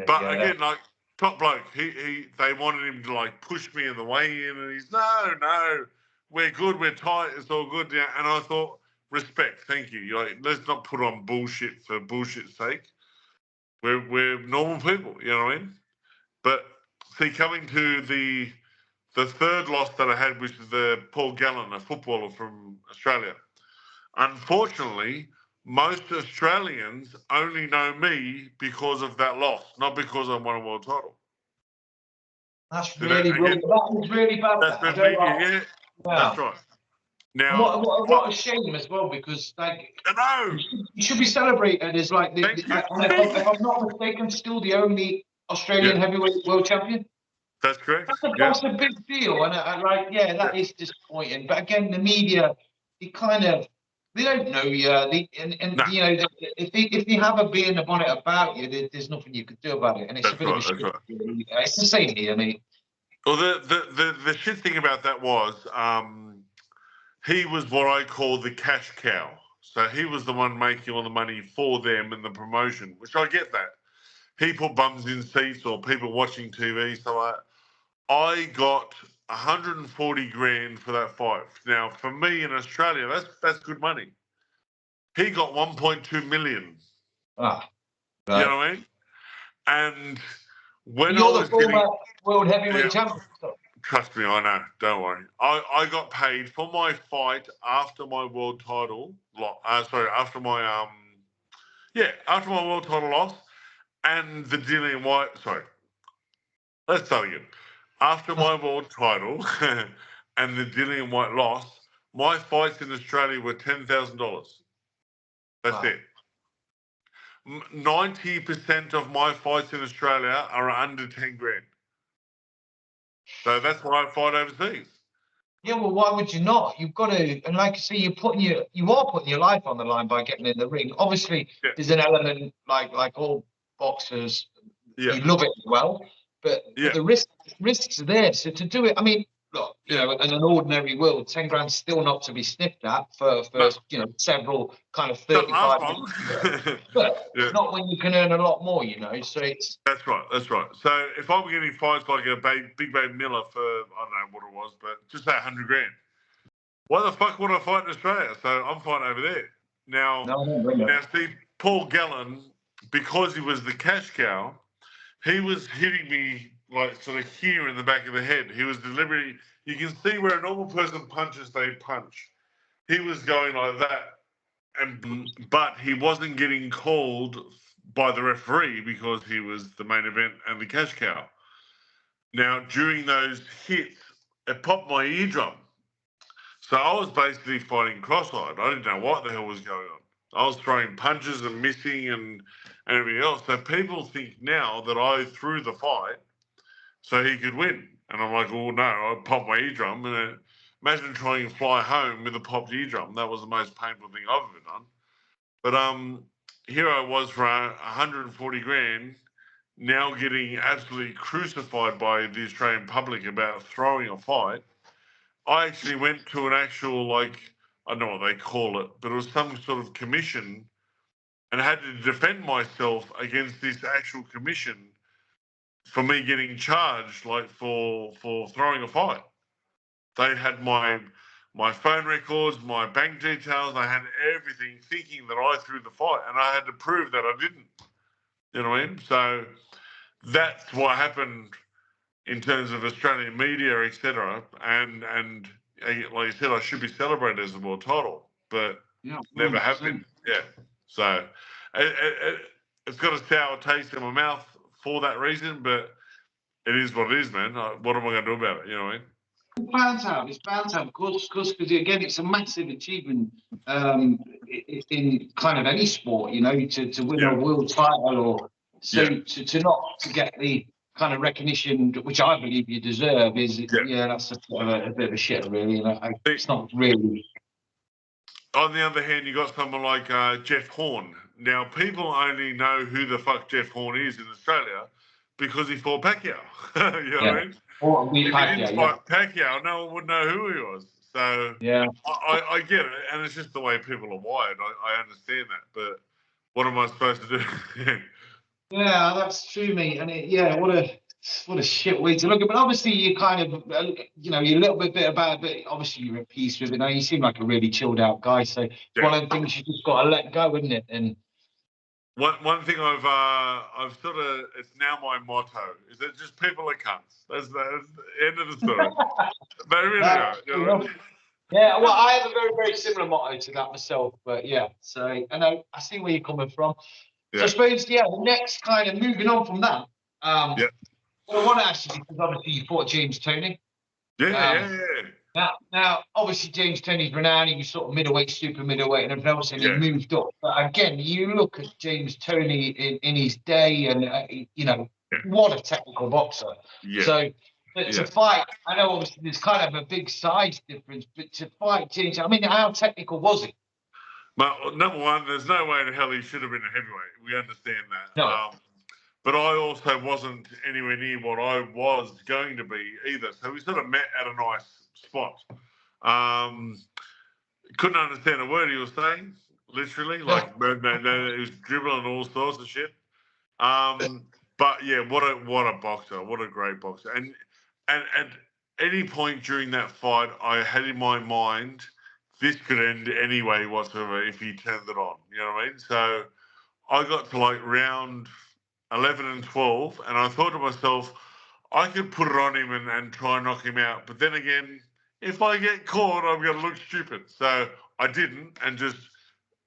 But again, like top bloke, they wanted him to like push me in the weigh-in, and he's no, we're good, we're tight, it's all good. Yeah. And I thought, respect, thank you. You're like, let's not put on bullshit for bullshit's sake. We're normal people, you know what I mean? But see, coming to the 3rd loss that I had, which is the Paul Gallen, a footballer from Australia. Unfortunately, most Australians only know me because of that loss, not because I won a world title. That's really good. That was really bad. That's media, That's right. Now, what a shame as well, because like I know you should be celebrated as like if I'm not mistaken, still the only Australian heavyweight world champion. That's correct. That's a big deal, and that is disappointing. But again, the media, they don't know you. If they have a bee in the bonnet about you, there's nothing you could do about it, and it's a bit of a shit. It's the same here, mate. Well, the shit thing about that was, he was what I call the cash cow. So he was the one making all the money for them and the promotion, which I get that. He put bums in seats or people watching TV. So I got 140 grand for that fight. Now, for me in Australia, that's good money. He got 1.2 million. Right. You know what I mean? And when you're the former world heavyweight champion. Trust me, I know. Don't worry. I got paid for my fight after my world title. After my after my world title loss and the Dillian White. Sorry, let's start again. After my world title and the Dillian White loss, my fights in Australia were $10,000. That's it. 90% of my fights in Australia are under 10 grand. So that's why I fight overseas. Yeah, well, why would you not? You've got to, and like I say, you are putting your life on the line by getting in the ring. Obviously, there's an element like all boxers, you love it as well, but the risks are there. So to do it, I mean, look, in an ordinary world, 10 grand's still not to be sniffed at for several kind of 35 minutes. But not when you can earn a lot more, So it's that's right. So if I'm getting fights like a Big Baby Miller for, I don't know what it was, but just say 100 grand. Why the fuck would I fight in Australia? So I'm fighting over there. Now see, Paul Gallen, because he was the cash cow, he was hitting me like sort of here in the back of the head. He was deliberately, you can see where a normal person punches, they punch. He was going like that, but he wasn't getting called by the referee because he was the main event and the cash cow. Now, during those hits, it popped my eardrum. So I was basically fighting cross-eyed. I didn't know what the hell was going on. I was throwing punches and missing and everything else. So people think now that I threw the fight so he could win. And I'm like, oh no, I popped my eardrum. And imagine trying to fly home with a popped eardrum. That was the most painful thing I've ever done. But here I was for 140 grand, now getting absolutely crucified by the Australian public about throwing a fight. I actually went to an actual, like, I don't know what they call it, but it was some sort of commission, and I had to defend myself against this actual commission for me getting charged, like, for throwing a fight. They had my phone records, my bank details. I had everything, thinking that I threw the fight, and I had to prove that I didn't. You know what I mean? So that's what happened in terms of Australian media, etc. And like you said, I should be celebrated as a world title, but never have been. Yeah. So it's got a sour taste in my mouth for that reason, but it is what it is, man. What am I going to do about it? You know what I mean? It's bound to have, of course, because again, it's a massive achievement in kind of any sport, you know, to win a world title or to not to get the kind of recognition which I believe you deserve is that's a bit of a shit, really. It's not really. On the other hand, you got someone like Jeff Horn. Now, people only know who the fuck Jeff Horn is in Australia because he fought Pacquiao. You know what I mean? If he didn't fight Pacquiao, no one would know who he was. So I get it, and it's just the way people are wired. I understand that, but what am I supposed to do? Yeah, that's true, mate. And what a shit way to look at it. But obviously, you kind of, you're a little bit about it, but obviously you're at peace with it now. You seem like a really chilled out guy. So one of the things you just got to let go, isn't it? And one thing I've sort of, it's now my motto, is that just people are cunts. That's the end of the story. They really are. You know? Yeah, well, I have a very, very similar motto to that myself. But so I see where you're coming from. So I suppose, the next kind of moving on from that. Well, I want to ask you, because obviously you fought James Toney. Now, obviously James Toney's renowned. He was sort of middleweight, super middleweight, and everything else, and he moved up. But again, you look at James Toney in his day, and what a technical boxer. So to fight, I know obviously there's kind of a big size difference, but to fight James, I mean, how technical was he? But number one, there's no way in hell he should have been a heavyweight. We understand that. No. But I also wasn't anywhere near what I was going to be either. So we sort of met at a nice spot. Couldn't understand a word he was saying, literally. Like, he was dribbling all sorts of shit. But yeah, what a boxer. What a great boxer. And at any point during that fight, I had in my mind, this could end any way whatsoever if he turned it on. You know what I mean? So I got to like round 11 and 12, and I thought to myself, I could put it on him and try and knock him out. But then again, if I get caught, I'm going to look stupid. So I didn't, and just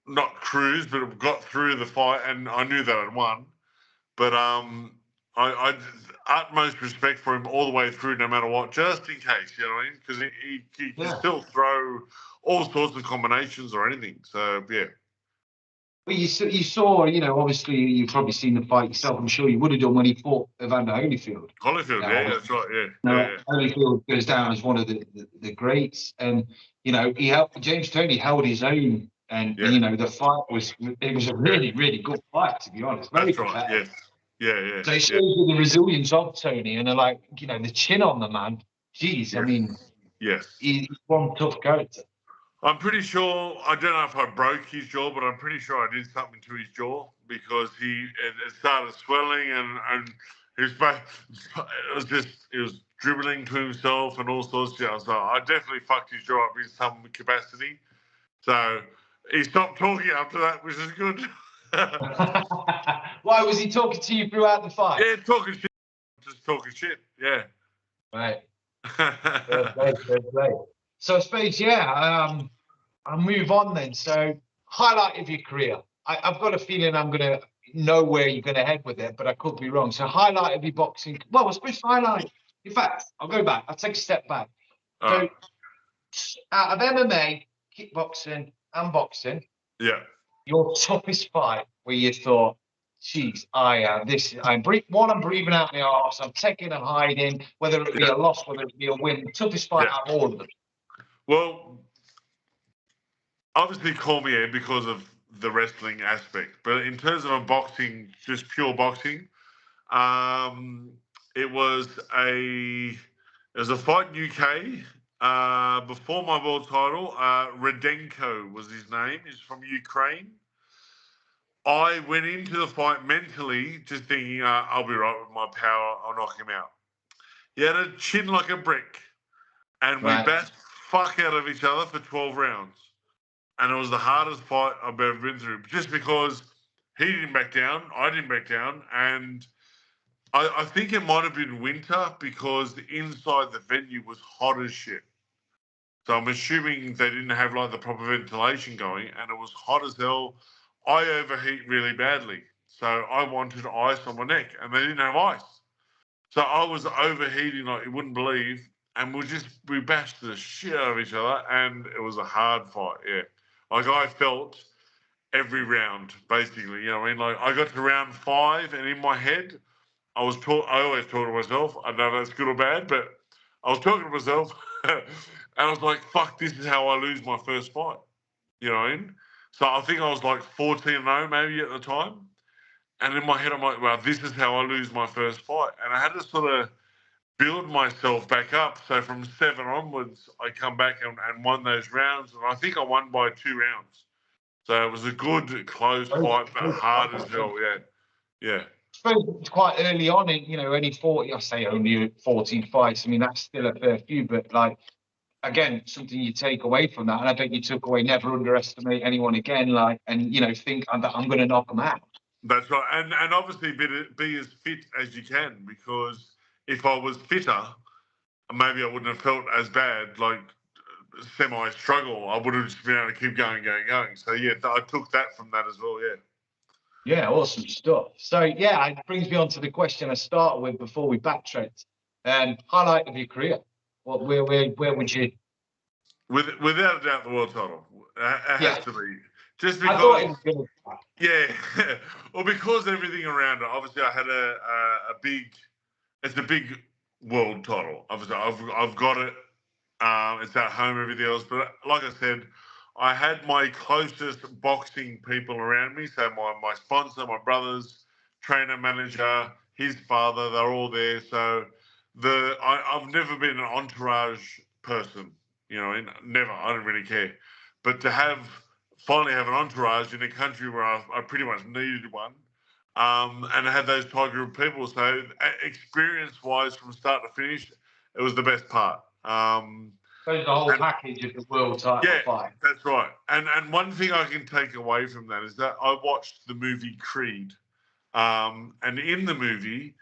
not cruise, but got through the fight, and I knew that I'd won. But I utmost respect for him all the way through, no matter what, just in case, you know what I mean? Because he can still throw all sorts of combinations or anything. So, yeah. But you saw, obviously you've probably seen the fight yourself. I'm sure you would have done when he fought Evander Holyfield. That's right, Holyfield goes down as one of the greats, and James Toney held his own, and the fight was a really, really good fight, to be honest. Very competitive. Yeah. So it shows you the resilience of Toney, and the chin on the man. Jeez, I mean, he's one tough character. I'm pretty sure, I don't know if I broke his jaw, but I'm pretty sure I did something to his jaw because it started swelling and his back, it was dribbling to himself and all sorts of shit. So I definitely fucked his jaw up in some capacity. So he stopped talking after that, which is good. Why was he talking to you throughout the fight? Yeah, talking shit. Just talking shit, yeah. Right. Fair play. So I suppose, I'll move on then. So, highlight of your career. I've got a feeling I'm going to know where you're going to head with it, but I could be wrong. So, highlight of your boxing. Well, I suppose highlight. In fact, I'll go back. I'll take a step back. So, out of MMA, kickboxing, and boxing, your toughest fight where you thought, Jeez, I'm breathing out my arse. I'm taking and hiding, whether it be a loss, whether it be a win. Toughest fight out of all of them. Well, obviously Cormier because of the wrestling aspect, but in terms of a boxing, just pure boxing, it was a fight in UK before my world title. Rudenko was his name. He's from Ukraine. I went into the fight mentally just thinking, I'll be right with my power. I'll knock him out. He had a chin like a brick, and we bashed fuck out of each other for 12 rounds. And it was the hardest fight I've ever been through, just because he didn't back down, I didn't back down, and I think it might have been winter because inside the venue was hot as shit. So I'm assuming they didn't have like the proper ventilation going, and it was hot as hell. I overheat really badly, so I wanted ice on my neck, and they didn't have ice. So I was overheating like you wouldn't believe, and we bashed the shit out of each other, and it was a hard fight. Yeah, like I felt every round basically. You know what I mean? Like I got to round 5, and in my head, I always talk to myself. I don't know if that's good or bad, but I was talking to myself, and I was like, "Fuck, this is how I lose my first fight." You know what I mean? So I think I was like 14-0 maybe at the time. And in my head, I'm like, well, this is how I lose my first fight. And I had to sort of build myself back up. So from 7 onwards, I come back and won those rounds. And I think I won by 2 rounds. So it was a good, close fight, but hard as hell. Yeah. Yeah. I suppose it's quite early on in, only 40, I say only 14 fights. I mean, that's still a fair few, but like, again, something you take away from that. And I bet you took away never underestimate anyone again, like, and, think I'm going to knock them out. That's right. And obviously be as fit as you can, because if I was fitter, maybe I wouldn't have felt as bad, like semi-struggle. I would have just been able to keep going. So, yeah, I took that from that as well, yeah. Yeah, awesome stuff. So, yeah, it brings me on to the question I started with before we backtracked. Highlight of your career. Where would you... Without a doubt, the world title. It has to be. Just because... I thought it was good. Yeah. Well, because everything around it. Obviously, I had a big... It's a big world title. Obviously, I've got it. It's at home, everything else. But like I said, I had my closest boxing people around me. So my sponsor, my brothers, trainer, manager, his father, they're all there. So I've never been an entourage person. Never. I don't really care. But to finally have an entourage in a country where I pretty much needed one, and I had those tight group of people. So experience-wise, from start to finish, it was the best part. So the whole package of the world title fight. That's right. And one thing I can take away from that is that I watched the movie Creed, and in the movie,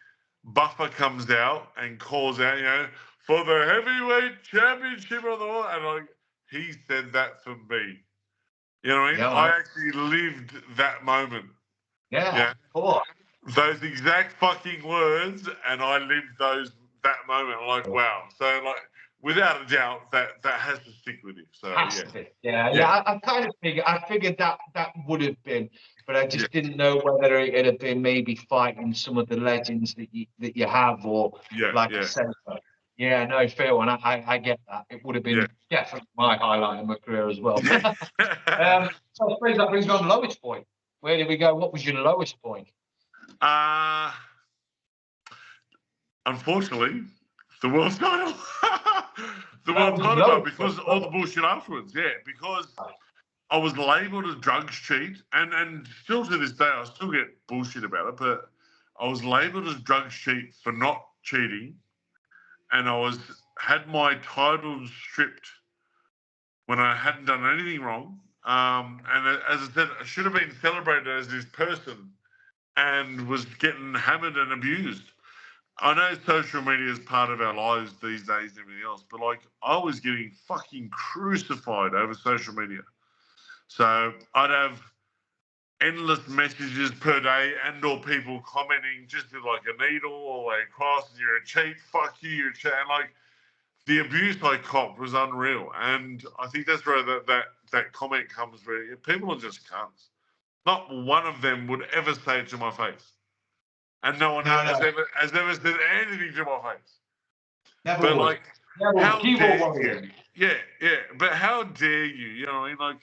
Buffer comes out and calls out, for the heavyweight championship of the world, and he said that for me. You know what I mean? Yeah, I actually lived that moment. Yeah. Cool. Those exact fucking words, and I lived that moment. I'm like, wow. So without a doubt, that has to stick with you. So yeah. I kind of figured that would have been, but I just didn't know whether it had been maybe fighting some of the legends that you have, or I said. Yeah, no, fair one. I get that. It would have been definitely my highlight of my career as well. So I suppose that brings me on the lowest point. Where did we go? What was your lowest point? Unfortunately, the world title. The world title, because all the bullshit afterwards. Yeah, because I was labelled as drugs cheat, and still to this day, I still get bullshit about it, but I was labelled as drugs cheat for not cheating, and I had my title stripped when I hadn't done anything wrong. And as I said, I should have been celebrated as this person, and was getting hammered and abused. I know social media is part of our lives these days and everything else, but I was getting fucking crucified over social media. So I'd have endless messages per day, and/or people commenting just with a needle or cross, you're a cheat, fuck you, you're a cheat. And the abuse I copped was unreal. And I think that's where that comment comes, where people are just cunts. Not one of them would ever say it to my face. And no one has ever said anything to my face. Never but would. like, how dare you? Yeah. But how dare you? You know what I mean? Like,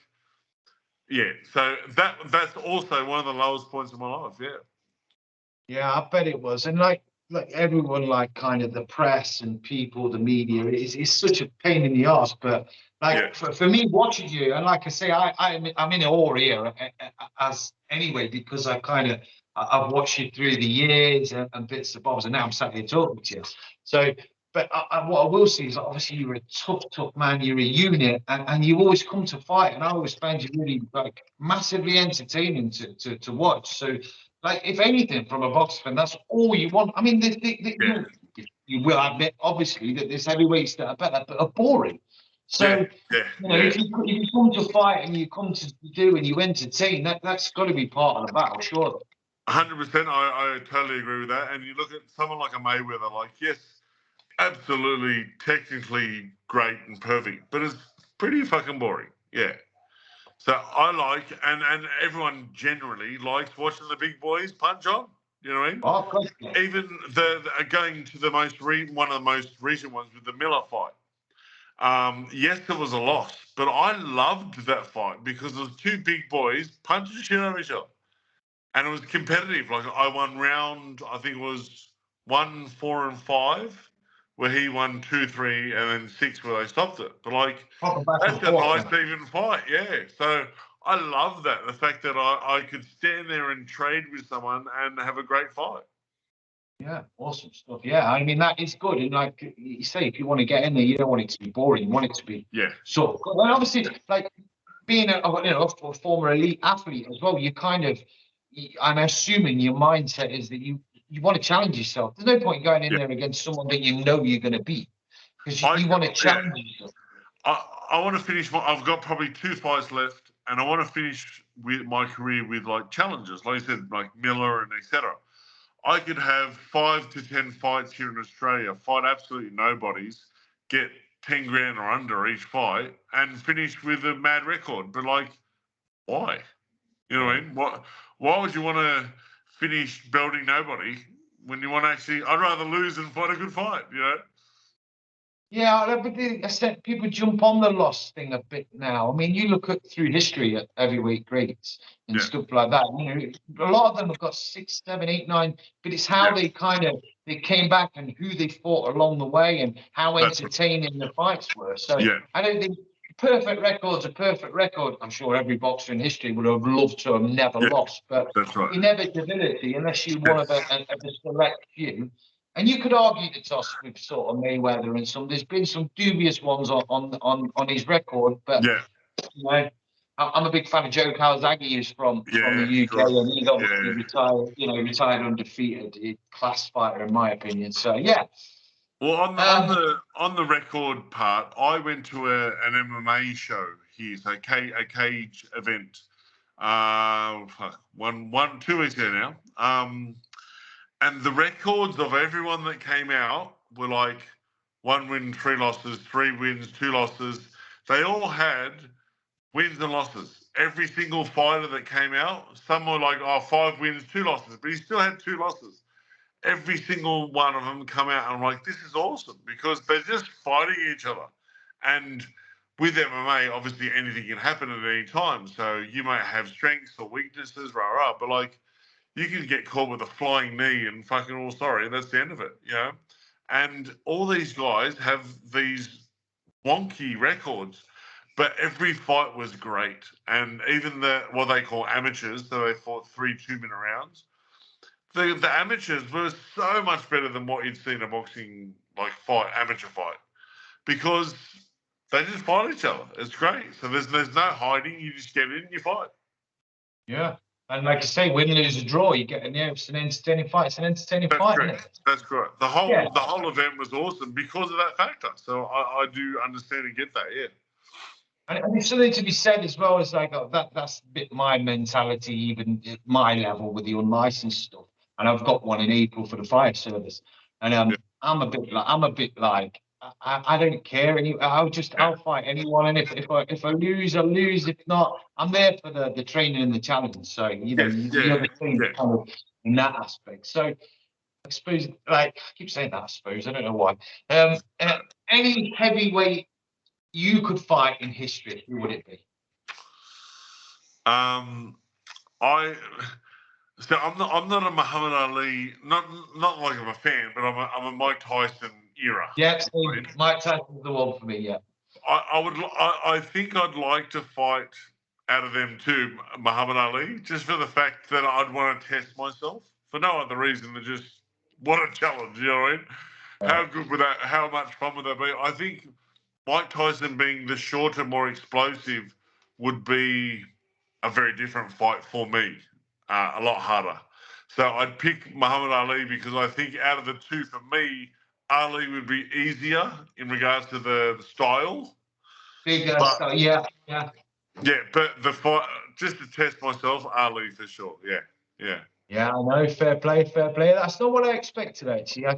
yeah. So that's also one of the lowest points of my life. Yeah. Yeah, I bet it was. And like everyone, like kind of the press and people, the media, it's such a pain in the ass. But like for me watching you, and like I say, I'm in awe here as anyway, because I've watched you through the years and bits and bobs, and now I'm sat here talking to you. So, but what I will say is, obviously, you're a tough man. You're a unit, and you always come to fight. And I always find you really like massively entertaining to watch. So, like, if anything, from a boxer fan, that's all you want. I mean, you will admit, obviously, that there's heavyweights that are better, but are boring. So, if you come to fight and you come to do and you entertain, that's got to be part of the battle, surely. 100%. I totally agree with that. And you look at someone like a Mayweather, like, yes, absolutely, technically great and perfect, but it's pretty fucking boring. Yeah. So I like, and everyone generally likes watching the big boys punch on. You know what I mean? Oh, of course. Even going to the one of the most recent ones with the Miller fight. Yes, it was a loss, but I loved that fight because it was two big boys punching shit out of each other, and it was competitive. Like, I won round, I think it was 1, 4, and 5, where he won 2, 3, and then 6 where they stopped it. But like, that's a nice even fight, yeah. So I love that, the fact that I could stand there and trade with someone and have a great fight. Yeah, awesome stuff. Yeah, I mean, that is good. And like you say, if you want to get in there, you don't want it to be boring. You want it to be sort of. Well, obviously, like being a former elite athlete as well, you kind of, I'm assuming your mindset is that you want to challenge yourself. There's no point going in there against someone that you know you're going to beat, because you want to challenge yourself. I want to finish. I've got probably 2 fights left, and I want to finish with my career with like challenges, like I said, like Miller and etc. I could have 5 to 10 fights here in Australia, fight absolutely nobodies, get 10 grand or under each fight, and finish with a mad record. But like, why? You know what I mean? Why would you want to finish belting nobody when you want to actually? I'd rather lose and fight a good fight. You know? Yeah, but I said people jump on the loss thing a bit now. I mean, you look through history at heavyweight greats and stuff like that. You know, a lot of them have got 6, 7, 8, 9, but it's how they came back and who they fought along the way and how entertaining the fights were. So I don't think perfect record's a perfect record. I'm sure every boxer in history would have loved to have never lost, but inevitability, unless you're one of a select few. And you could argue the toss with sort of Mayweather and some. There's been some dubious ones on his record, but you know, I'm a big fan of Joe Calzaghe, who's from the UK, and he's obviously retired. You know, retired undefeated, class fighter in my opinion. So yeah. Well, on the record part, I went to an MMA show here, so a cage event. 2 weeks ago now. And the records of everyone that came out were like 1 win, 3 losses, 3 wins, 2 losses. They all had wins and losses. Every single fighter that came out, some were like, 5 wins, 2 losses, but he still had 2 losses. Every single one of them come out and I'm like, this is awesome, because they're just fighting each other. And with MMA, obviously anything can happen at any time. So you might have strengths or weaknesses, but like, you can get caught with a flying knee and fucking sorry, that's the end of it, you know? And all these guys have these wonky records, but every fight was great. And even what they call amateurs, so they fought 3 2-minute rounds. The amateurs were so much better than what you'd see in a boxing amateur fight, because they just fight each other. It's great. So there's no hiding. You just get in and you fight. Yeah. And like I say, win, lose, or draw, you get it's an entertaining fight. It's an entertaining fight, correct. Isn't it? That's correct. The whole event was awesome because of that factor. So I do understand and get that, yeah. And it's something to be said as well as like that's a bit my mentality, even at my level with the unlicensed stuff. And I've got one in April for the fire service. And I'm a bit like I don't care. I'll fight anyone, and if I lose, I lose. If not, I'm there for the training and the challenge. So you're the same kind of in that aspect. So I suppose, like I keep saying that, I suppose I don't know why. Any heavyweight you could fight in history, who would it be? So I'm not a Muhammad Ali, not like I'm a fan, but I'm a Mike Tyson era. Yeah, Mike Tyson's the one for me. Yeah, I think I'd like to fight out of them too, Muhammad Ali, just for the fact that I'd want to test myself for no other reason than just what a challenge. You know what I mean? How good would that? How much fun would that be? I think Mike Tyson being the shorter, more explosive would be a very different fight for me, a lot harder. So I'd pick Muhammad Ali because I think out of the two, for me, Ali would be easier in regards to the style. bigger style. Yeah. Yeah, but the fight, just to test myself, Ali for sure. Yeah. Yeah, I know. Fair play, fair play. That's not what I expected, actually. I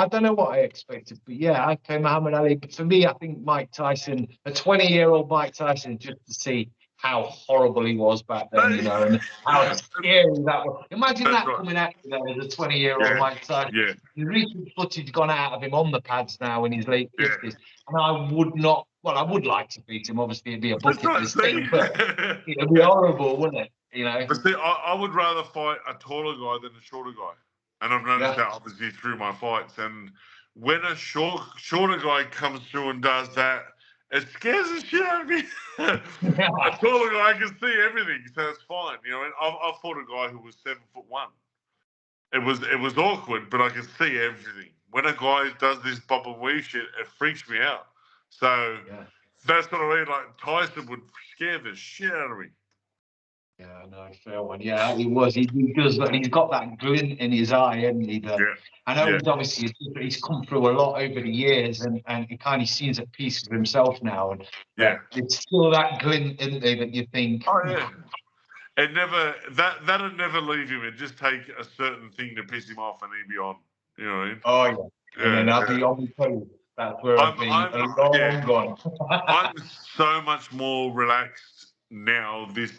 don't know what I expected, but yeah, okay, Muhammad Ali. But for me, I think Mike Tyson, a 20-year-old Mike Tyson, just to see how horrible he was back then, and how scary that was. Imagine that coming at you there as a 20-year-old Mike Tyson. Yeah. The recent footage gone out of him on the pads now in his late 50s, and I would not. Well, I would like to beat him. Obviously, it'd be a bucket list thing, but it'd be horrible, wouldn't it? But see, I would rather fight a taller guy than a shorter guy. And I've noticed that obviously through my fights. And when a shorter guy comes through and does that, it scares the shit out of me. A taller guy can see everything, so it's fine. I fought a guy who was 7'1". It was awkward, but I could see everything. When a guy does this bob and weave shit, it freaks me out. So that's what I mean. Like Tyson would scare the shit out of me. Yeah, no, fair one. Yeah, he was. He does. He's got that glint in his eye, hasn't he? I know he's obviously he's come through a lot over the years, and he kind of sees a piece of himself now, and it's still that glint, isn't there, that you think. Oh yeah. It never that'd never leave him. It'd just take a certain thing to piss him off, and he'd be on. You know what I mean? Oh yeah. And then I'll be on the toe. That's where I've been long gone. I'm so much more relaxed now, this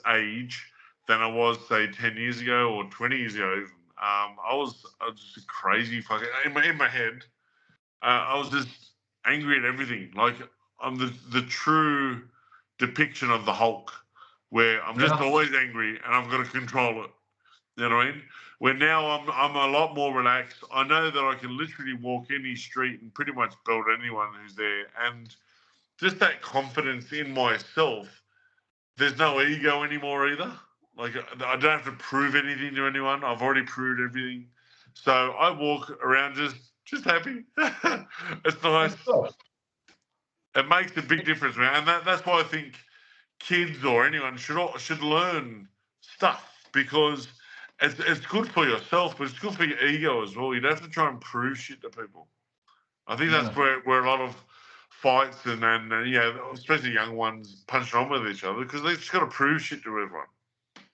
age, than I was say 10 years ago or 20 years ago. Even. I was just a crazy fucking in my head. I was just angry at everything. Like I'm the true depiction of the Hulk, where I'm just always angry and I've got to control it. You know what I mean? Where now I'm a lot more relaxed. I know that I can literally walk any street and pretty much belt anyone who's there, and just that confidence in myself. There's no ego anymore either. Like I don't have to prove anything to anyone. I've already proved everything. So I walk around just happy. It's nice. It makes a big difference, man. And that's why I think kids or anyone should learn stuff, because it's good for yourself, but it's good for your ego as well. You don't have to try and prove shit to people. I think that's where a lot of fights and especially young ones punching on with each other, because they just got to prove shit to everyone.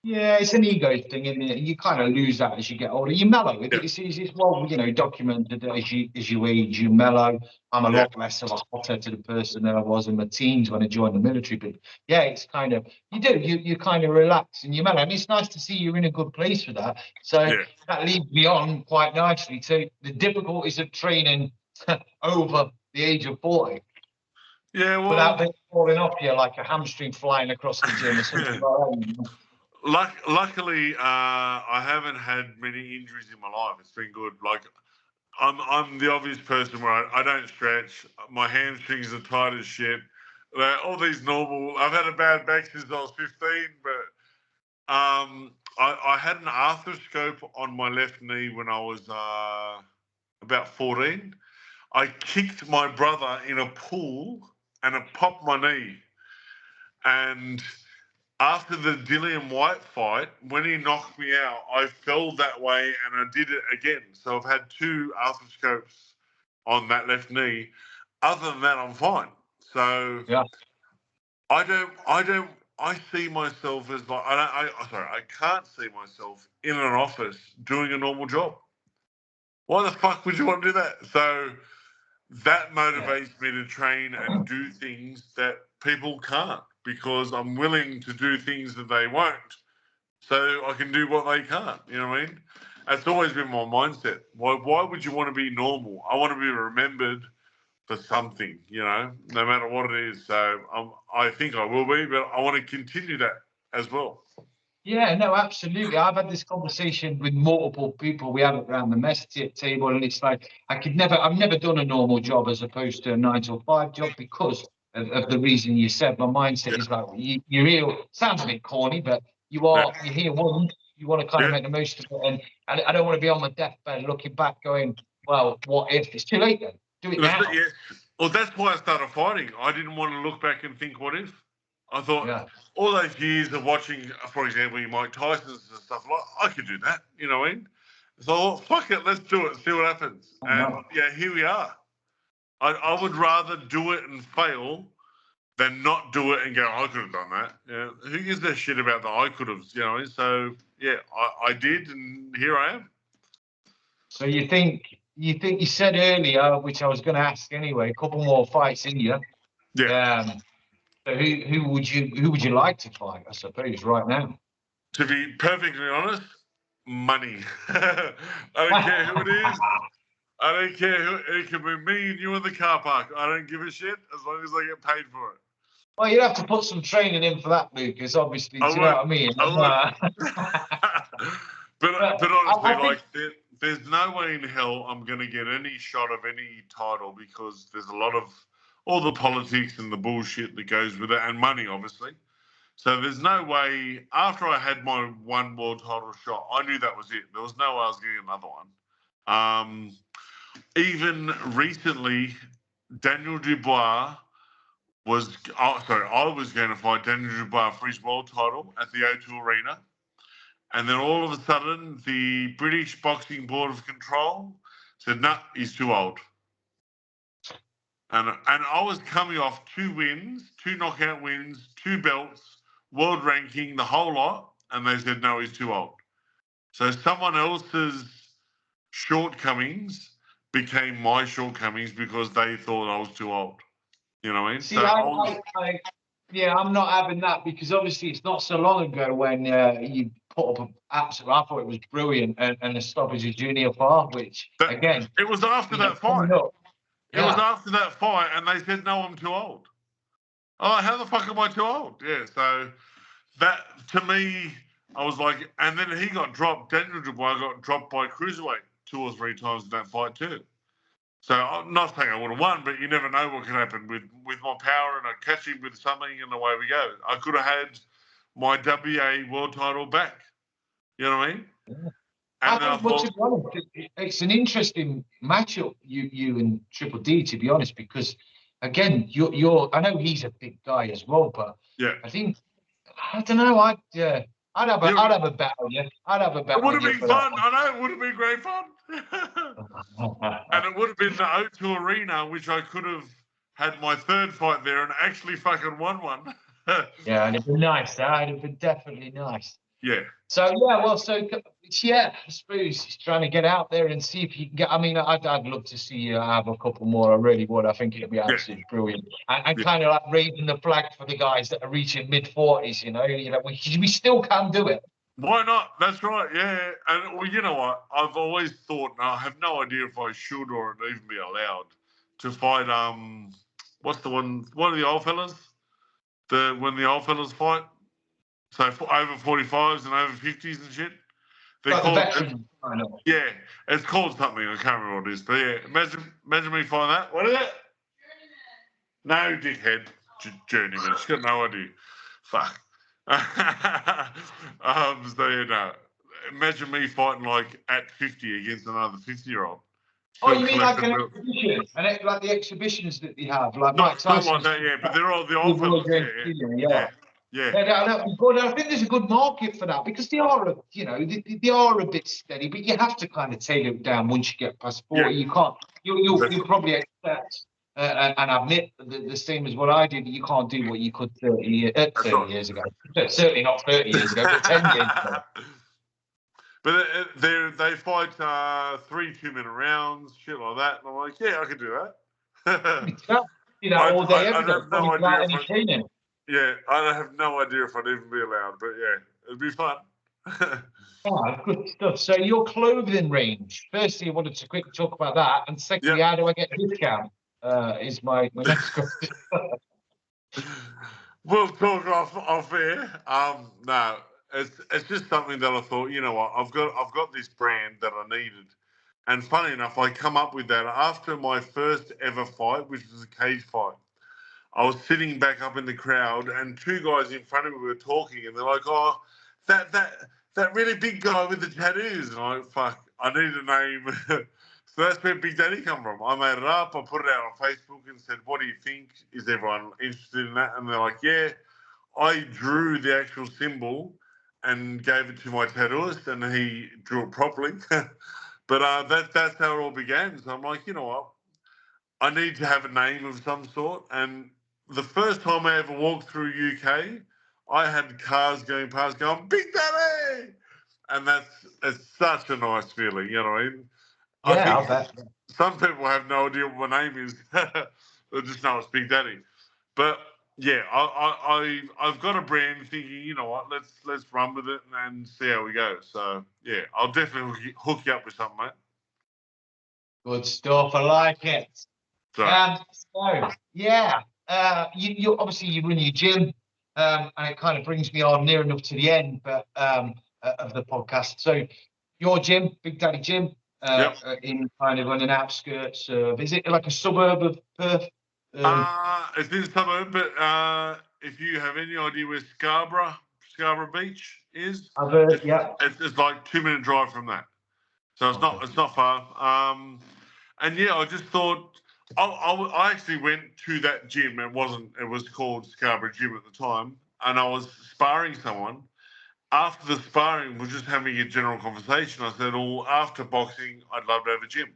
Yeah, it's an ego thing, isn't it? You kind of lose that as you get older. You mellow. It's well, documented that as you age, you mellow. I'm a lot less of a hot-headed person than I was in my teens when I joined the military. But yeah, it's kind of you kind of relax and you mellow. And it's nice to see you're in a good place for that. So that leads me on quite nicely to the difficulties of training over the age of 40. Yeah, well, without them falling off you like a hamstring flying across the gym or something like that. Luckily, I haven't had many injuries in my life. It's been good. Like, I'm the obvious person where I don't stretch. My hamstrings are tight as shit. All these normal. I've had a bad back since I was 15, but I had an arthroscope on my left knee when I was about 14. I kicked my brother in a pool and it popped my knee. And after the Dillian White fight, when he knocked me out, I fell that way and I did it again. So I've had 2 arthroscopes on that left knee. Other than that, I'm fine. So I see myself as like I can't see myself in an office doing a normal job. Why the fuck would you want to do that? So that motivates me to train and do things that people can't, because I'm willing to do things that they won't, so I can do what they can't. You know what I mean? That's always been my mindset. Why would you want to be normal? I want to be remembered for something, no matter what it is. So I think I will be, but I want to continue that as well. Yeah, no, absolutely. I've had this conversation with multiple people. We have it around the mess table, and it's like I've never done a normal job as opposed to a 9 to 5 job because of the reason you said. My mindset is like you're here. Sounds a bit corny, but you're here once. You want to kind of make the most of it, and I don't want to be on my deathbed looking back, going, "Well, what if it's too late? Then do it now." Yeah. Well, that's why I started fighting. I didn't want to look back and think, "What if?" I thought all those years of watching, for example, Mike Tyson's and stuff, like I could do that. You know what I mean? So I thought, fuck it, let's do it, see what happens. And here we are. I would rather do it and fail than not do it and go, I could have done that. Who gives a shit about the I could have? So I did, and here I am. So you think you said earlier, which I was going to ask anyway, a couple more fights in you. Yeah. So who would you like to fight? I suppose right now. To be perfectly honest, money. I don't care who it is. I don't care who. It could be me and you in the car park. I don't give a shit as long as I get paid for it. Well, you'd have to put some training in for that, Lucas. Obviously, do you know what I mean? But honestly, there's no way in hell I'm going to get any shot of any title, because there's a lot of all the politics and the bullshit that goes with it, and money, obviously. So there's no way. After I had my one world title shot, I knew that was it. There was no way I was getting another one. Even recently, Daniel Dubois I was going to fight Daniel Dubois for his world title at the O2 Arena. And then all of a sudden, the British Boxing Board of Control said, no, he's too old. And I was coming off 2 wins, 2 knockout wins, 2 belts, world ranking, the whole lot. And they said, no, he's too old. So someone else's shortcomings became my shortcomings because they thought I was too old. You know what I mean? See, I'm not having that, because obviously it's not so long ago when you put up I thought it was brilliant, and a stoppage of Junior Farr, which again, it was after that fight. It was after that fight, and they said, no, I'm too old. Oh, how the fuck am I too old? Yeah, so that, to me, I was like, and then he got dropped. Daniel Dubois got dropped by cruiserweight 2 or 3 times in that fight too. So I'm not saying I would have won, but you never know what can happen with my power, and I catch him with something, and away we go. I could have had my WBA world title back. You know what I mean? Yeah. I think, to be honest, it's an interesting matchup, you and Triple D, to be honest, because again, you're. I know he's a big guy as well, but I think, I don't know. I'd have a bet on you. I'd have a bet. It would have been fun. I know it would have been great fun. And it would have been the O2 Arena, which I could have had my 3rd fight there and actually fucking won one. Yeah, it'd been nice. It'd been definitely nice. Yeah. So I suppose he's trying to get out there and see if he can get. I mean, I'd love to see you have a couple more. I really would. I think it'd be absolutely brilliant. And kind of like raising the flag for the guys that are reaching mid-40s. We still can do it. Why not? That's right. Yeah. And well, you know what? I've always thought, and I have no idea if I should or even be allowed to fight. What's the one of the old fellas? When the old fellas fight. So for over 45s and over 50s and shit. They're called. Yeah, it's called something. I can't remember what it is. But yeah, imagine me find that. What is it? No, dickhead. Journeyman. She's got no idea. Fuck. Imagine me fighting like at 50 against another 50-year-old. Oh, you mean like an exhibition? And like the exhibitions that they have, like Mike Tyson. Not like that, yeah. But they're all the old fellas. Yeah. That'd be good. I think there's a good market for that, because they are, they are a bit steady, but you have to kind of tailor it down once you get past 40. You can't. You'll probably accept and admit the same as what I did. You can't do what you could 30 years ago. Certainly not 30 years ago, but 10 years ago. But they fight 3 2-minute rounds, shit like that. And I'm like, yeah, I could do that. You know, all day, every day. have Probably no without idea any training. yeah, I have no idea if I'd even be allowed, but yeah, it'd be fun. Oh, good stuff. So your clothing range. Firstly, I wanted to quickly talk about that, and secondly, Yep. how do I get a discount? Is my next question. We'll talk off air. No, it's just something that I thought, you know what, I've got this brand that I needed, and funny enough, I come up with that after my first ever fight, which was a cage fight. I was sitting back up in the crowd, and two guys in front of me were talking, and they're like, "Oh, that really big guy with the tattoos." And I'm like, "Fuck, I need a name." So that's where Big Daddy come from. I made it up. I put it out on Facebook and said, "What do you think? Is everyone interested in that?" And they're like, "Yeah." I drew the actual symbol and gave it to my tattooist, and he drew it properly. But that's how it all began. So I'm like, you know what? I need to have a name of some sort. And the first time I ever walked through UK, I had cars going past going, "Big Daddy!" And it's such a nice feeling, you know what I mean? I Yeah, think I'll bet. some people have no idea what my name is. They just know it's Big Daddy. But yeah, I've got a brand thinking, you know what, let's run with it and see how we go. So yeah, I'll definitely hook you up with something, mate. Good stuff. I like it. So So yeah, you obviously you run your gym, and it kind of brings me on near enough to the end, but of the podcast. So your gym, Big Daddy Gym, yep. in kind of on an outskirts of, is it like a suburb of Perth? It's in the suburb, but if you have any idea where Scarborough Beach is, I've heard, it's yeah. it's like 2 minute drive from that. So Okay. it's not far. And yeah, I just thought I actually went to that gym. It was called Scarborough Gym at the time, and I was sparring someone. After the sparring, we're just having a general conversation. I said, "Oh, after boxing, I'd love to have a gym."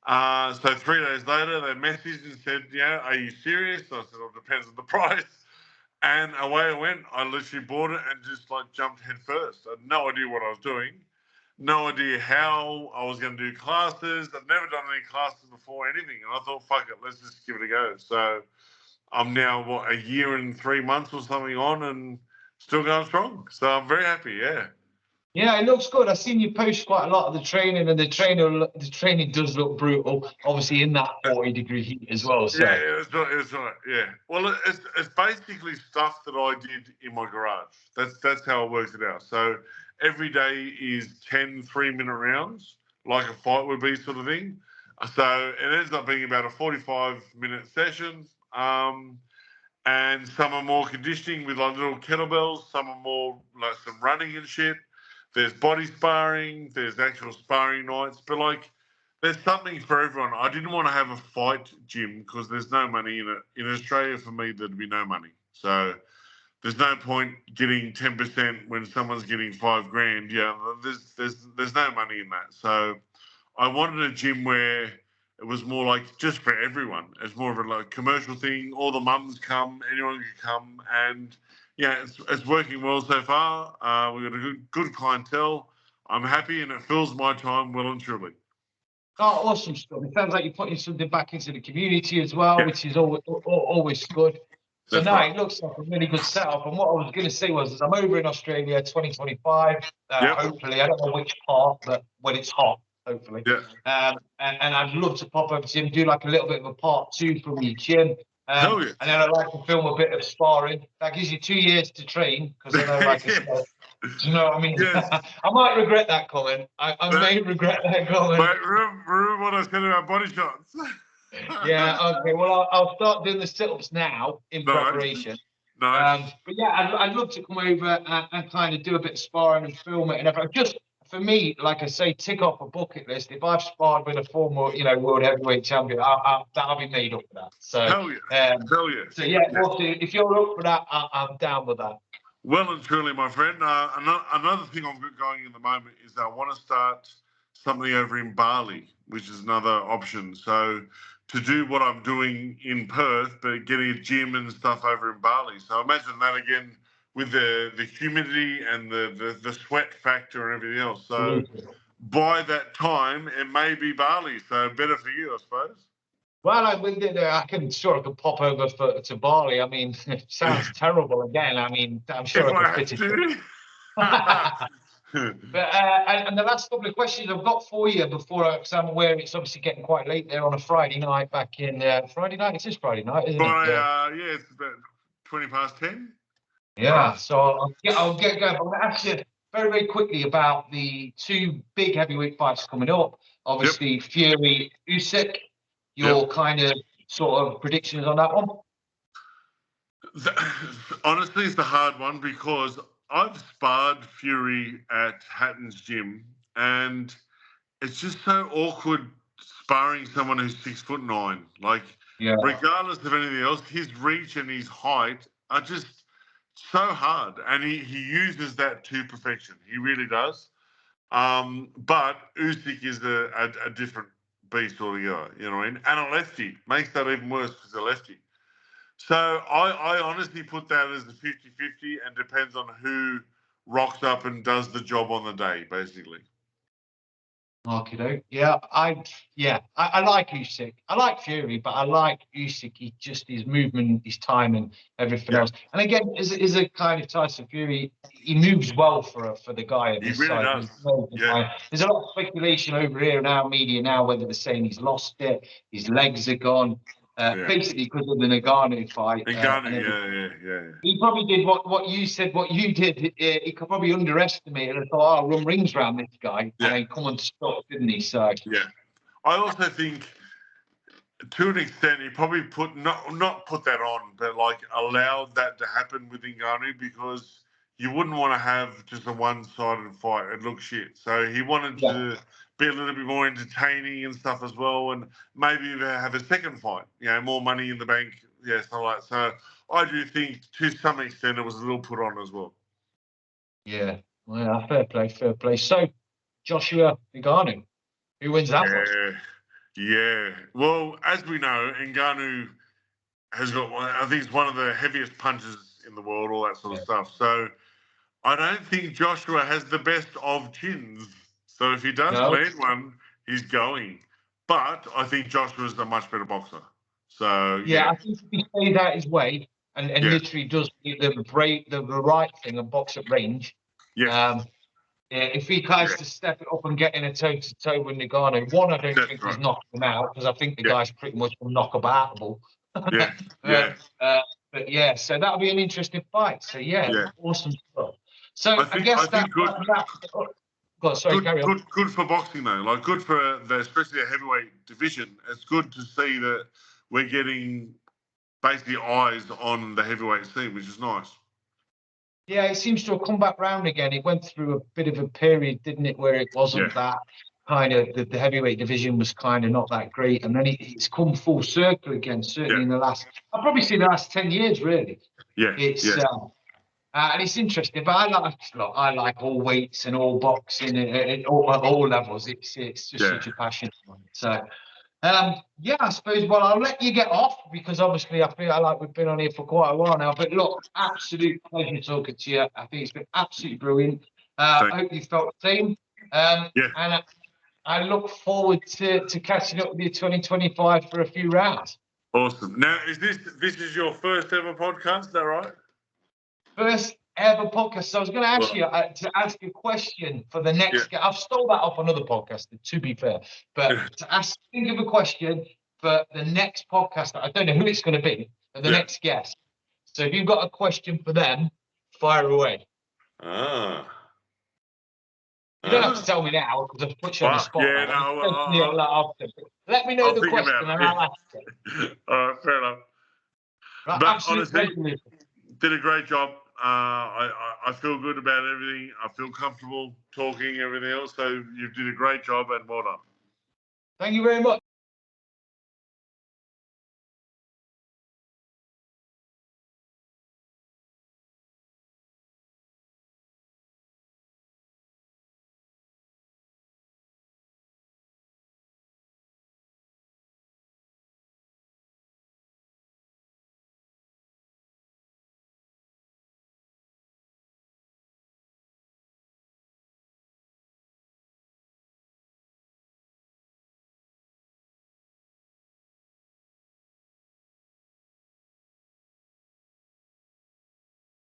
So 3 days later, they messaged and said, "Yeah, are you serious?" I said, "Well, it depends on the price." And away I went. I literally bought it and just like jumped head first. I had no idea what I was doing, no idea how I was going to do classes. I've never done any classes before, anything. And I thought, fuck it, let's just give it a go. So I'm now, a year and 3 months or something on and still going strong. So I'm very happy, yeah. Yeah, it looks good. I've seen you post quite a lot of the training, and the training does look brutal. Obviously, in that 40-degree heat as well. So Yeah, it's right. Yeah. Well, it's basically stuff that I did in my garage. That's how I worked it out. So every day is 10 3-minute rounds, like a fight would be, sort of thing. So it ends up being about a 45-minute session. And some are more conditioning with like little kettlebells. Some are more like some running and shit. There's body sparring. There's actual sparring nights. But like, there's something for everyone. I didn't want to have a fight gym because there's no money in it. In Australia, for me, there'd be no money. So there's no point getting 10% when someone's getting $5,000. Yeah, there's no money in that. So I wanted a gym where it was more like just for everyone. It's more of a like commercial thing. All the mums come, anyone can come, and yeah, it's working well so far. We've got a good clientele. I'm happy, and it fills my time well and truly. oh, awesome stuff. It sounds like you're putting something back into the community as well, Yeah, which is always good. So that's no, right. it looks like a really good setup. And what I was going to say was, I'm over in Australia 2025. Yep. Hopefully, I don't know which part, but when it's hot, hopefully. Yeah. And I'd love to pop over to him, do like a little bit of a part 2 from your gym. Hell yeah. And then I'd like to film a bit of sparring. That gives you 2 years to train, because I know, like I said, do you know what I mean? Yes. I might regret that comment. I may regret that comment. Mate, remember what I said about body shots? Yeah, okay. Well, I'll start doing the sit-ups now in Nice. preparation. Nice. But yeah, I'd love to come over and kind of do a bit of sparring and film it and everything. Just for me, like I say, tick off a bucket list. If I've sparred with a former, world heavyweight champion, that'll be made up for that. So, Hell yeah. Hell yes. so yeah, if you're up for that, I'm down with that. Well and truly, my friend. Another thing I've got going in the moment is I want to start something over in Bali, which is another option. So to do what I'm doing in Perth, but getting a gym and stuff over in Bali. So imagine that again with the humidity and the sweat factor and everything else. So Absolutely. by that time, it may be Bali. So better for you, I suppose. Well, I can sure I could pop over to Bali. I mean, it sounds terrible again. I mean, I'm sure If I I could fit have it. But and the last couple of questions I've got for you before, because I'm aware it's obviously getting quite late there on a Friday night back in Friday night. It is Friday night, isn't it? yeah, it's about 10:20. Yeah. So I'll get going. I'm going to ask you very, very quickly about the two big heavyweight fights coming up. Obviously, Fury, Usyk. Your kind of sort of predictions on that one? Honestly, it's a hard one because I've sparred Fury at Hatton's gym, and it's just so awkward sparring someone who's 6'9". Like, regardless of anything else, his reach and his height are just so hard, and he uses that to perfection. He really does. But Usyk is a different beast altogether, you know what I mean? And a lefty makes that even worse because a lefty. So I honestly put that as a 50-50 and depends on who rocks up and does the job on the day, basically. Okay, yeah, I like Usyk. I like Fury, but I like Usyk. He just his movement, his timing, everything else. And again, is a kind of Tyson Fury. He moves well for the guy of his really size. Does. There's a lot of speculation over here in our media now whether they're saying he's lost it, his legs are gone. Basically because of the Ngannou fight. Ngannou, He probably did what you said, what you did. He could probably underestimate it and thought, "Oh, I'll run rings around this guy," and then come on to stop, didn't he? So I also think, to an extent, he probably not put that on, but like allowed that to happen with Ngannou because you wouldn't want to have just a one-sided fight and look shit. So he wanted to be a little bit more entertaining and stuff as well, and maybe have a second fight. More money in the bank. Stuff like that. So I do think, to some extent, it was a little put on as well. Yeah, well, fair play. So Joshua Ngannou, who wins that one? Yeah. Well, as we know, Ngannou has got, I think it's one of the heaviest punches in the world, all that sort of stuff. So I don't think Joshua has the best of chins. So if he does land one, he's going. But I think Joshua's a much better boxer. So I think if he stays out his way and literally does the right thing and box at range. If he tries to step it up and get in a toe-to-toe with Ngannou, one, I don't think he's knocking him out because I think the guy's pretty much knockaboutable. But so that'll be an interesting fight. So awesome stuff. So I guess that's good. Carry on. Good for boxing though, like good for especially the heavyweight division. It's good to see that we're getting basically eyes on the heavyweight scene, which is nice. Yeah, it seems to have come back round again. It went through a bit of a period, didn't it, where it wasn't that kind of the heavyweight division was kind of not that great, and then it's come full circle again. Certainly in the last, I'll probably say the last 10 years, really. And it's interesting, but I like all weights and all boxing at all levels. It's just such a passion. So. I suppose. Well, I'll let you get off because obviously I feel like we've been on here for quite a while now. But look, absolute pleasure talking to you. I think it's been absolutely brilliant. I hope you felt the same. And I look forward to catching up with you 2025 for a few rounds. Awesome. Now, is this is your first ever podcast? Is that right? First ever podcast. So I was going to ask you to ask a question for the next. I've stole that off another podcast, to be fair. But think of a question for the next podcast. I don't know who it's going to be, but the next guest. So if you've got a question for them, fire away. You don't have to tell me now because I've put you on the spot. Let me know the question and I'll ask it. All right, fair enough. Right, but honestly, did a great job. I feel good about everything. I feel comfortable talking, everything else. So you did a great job and well done. Thank you very much.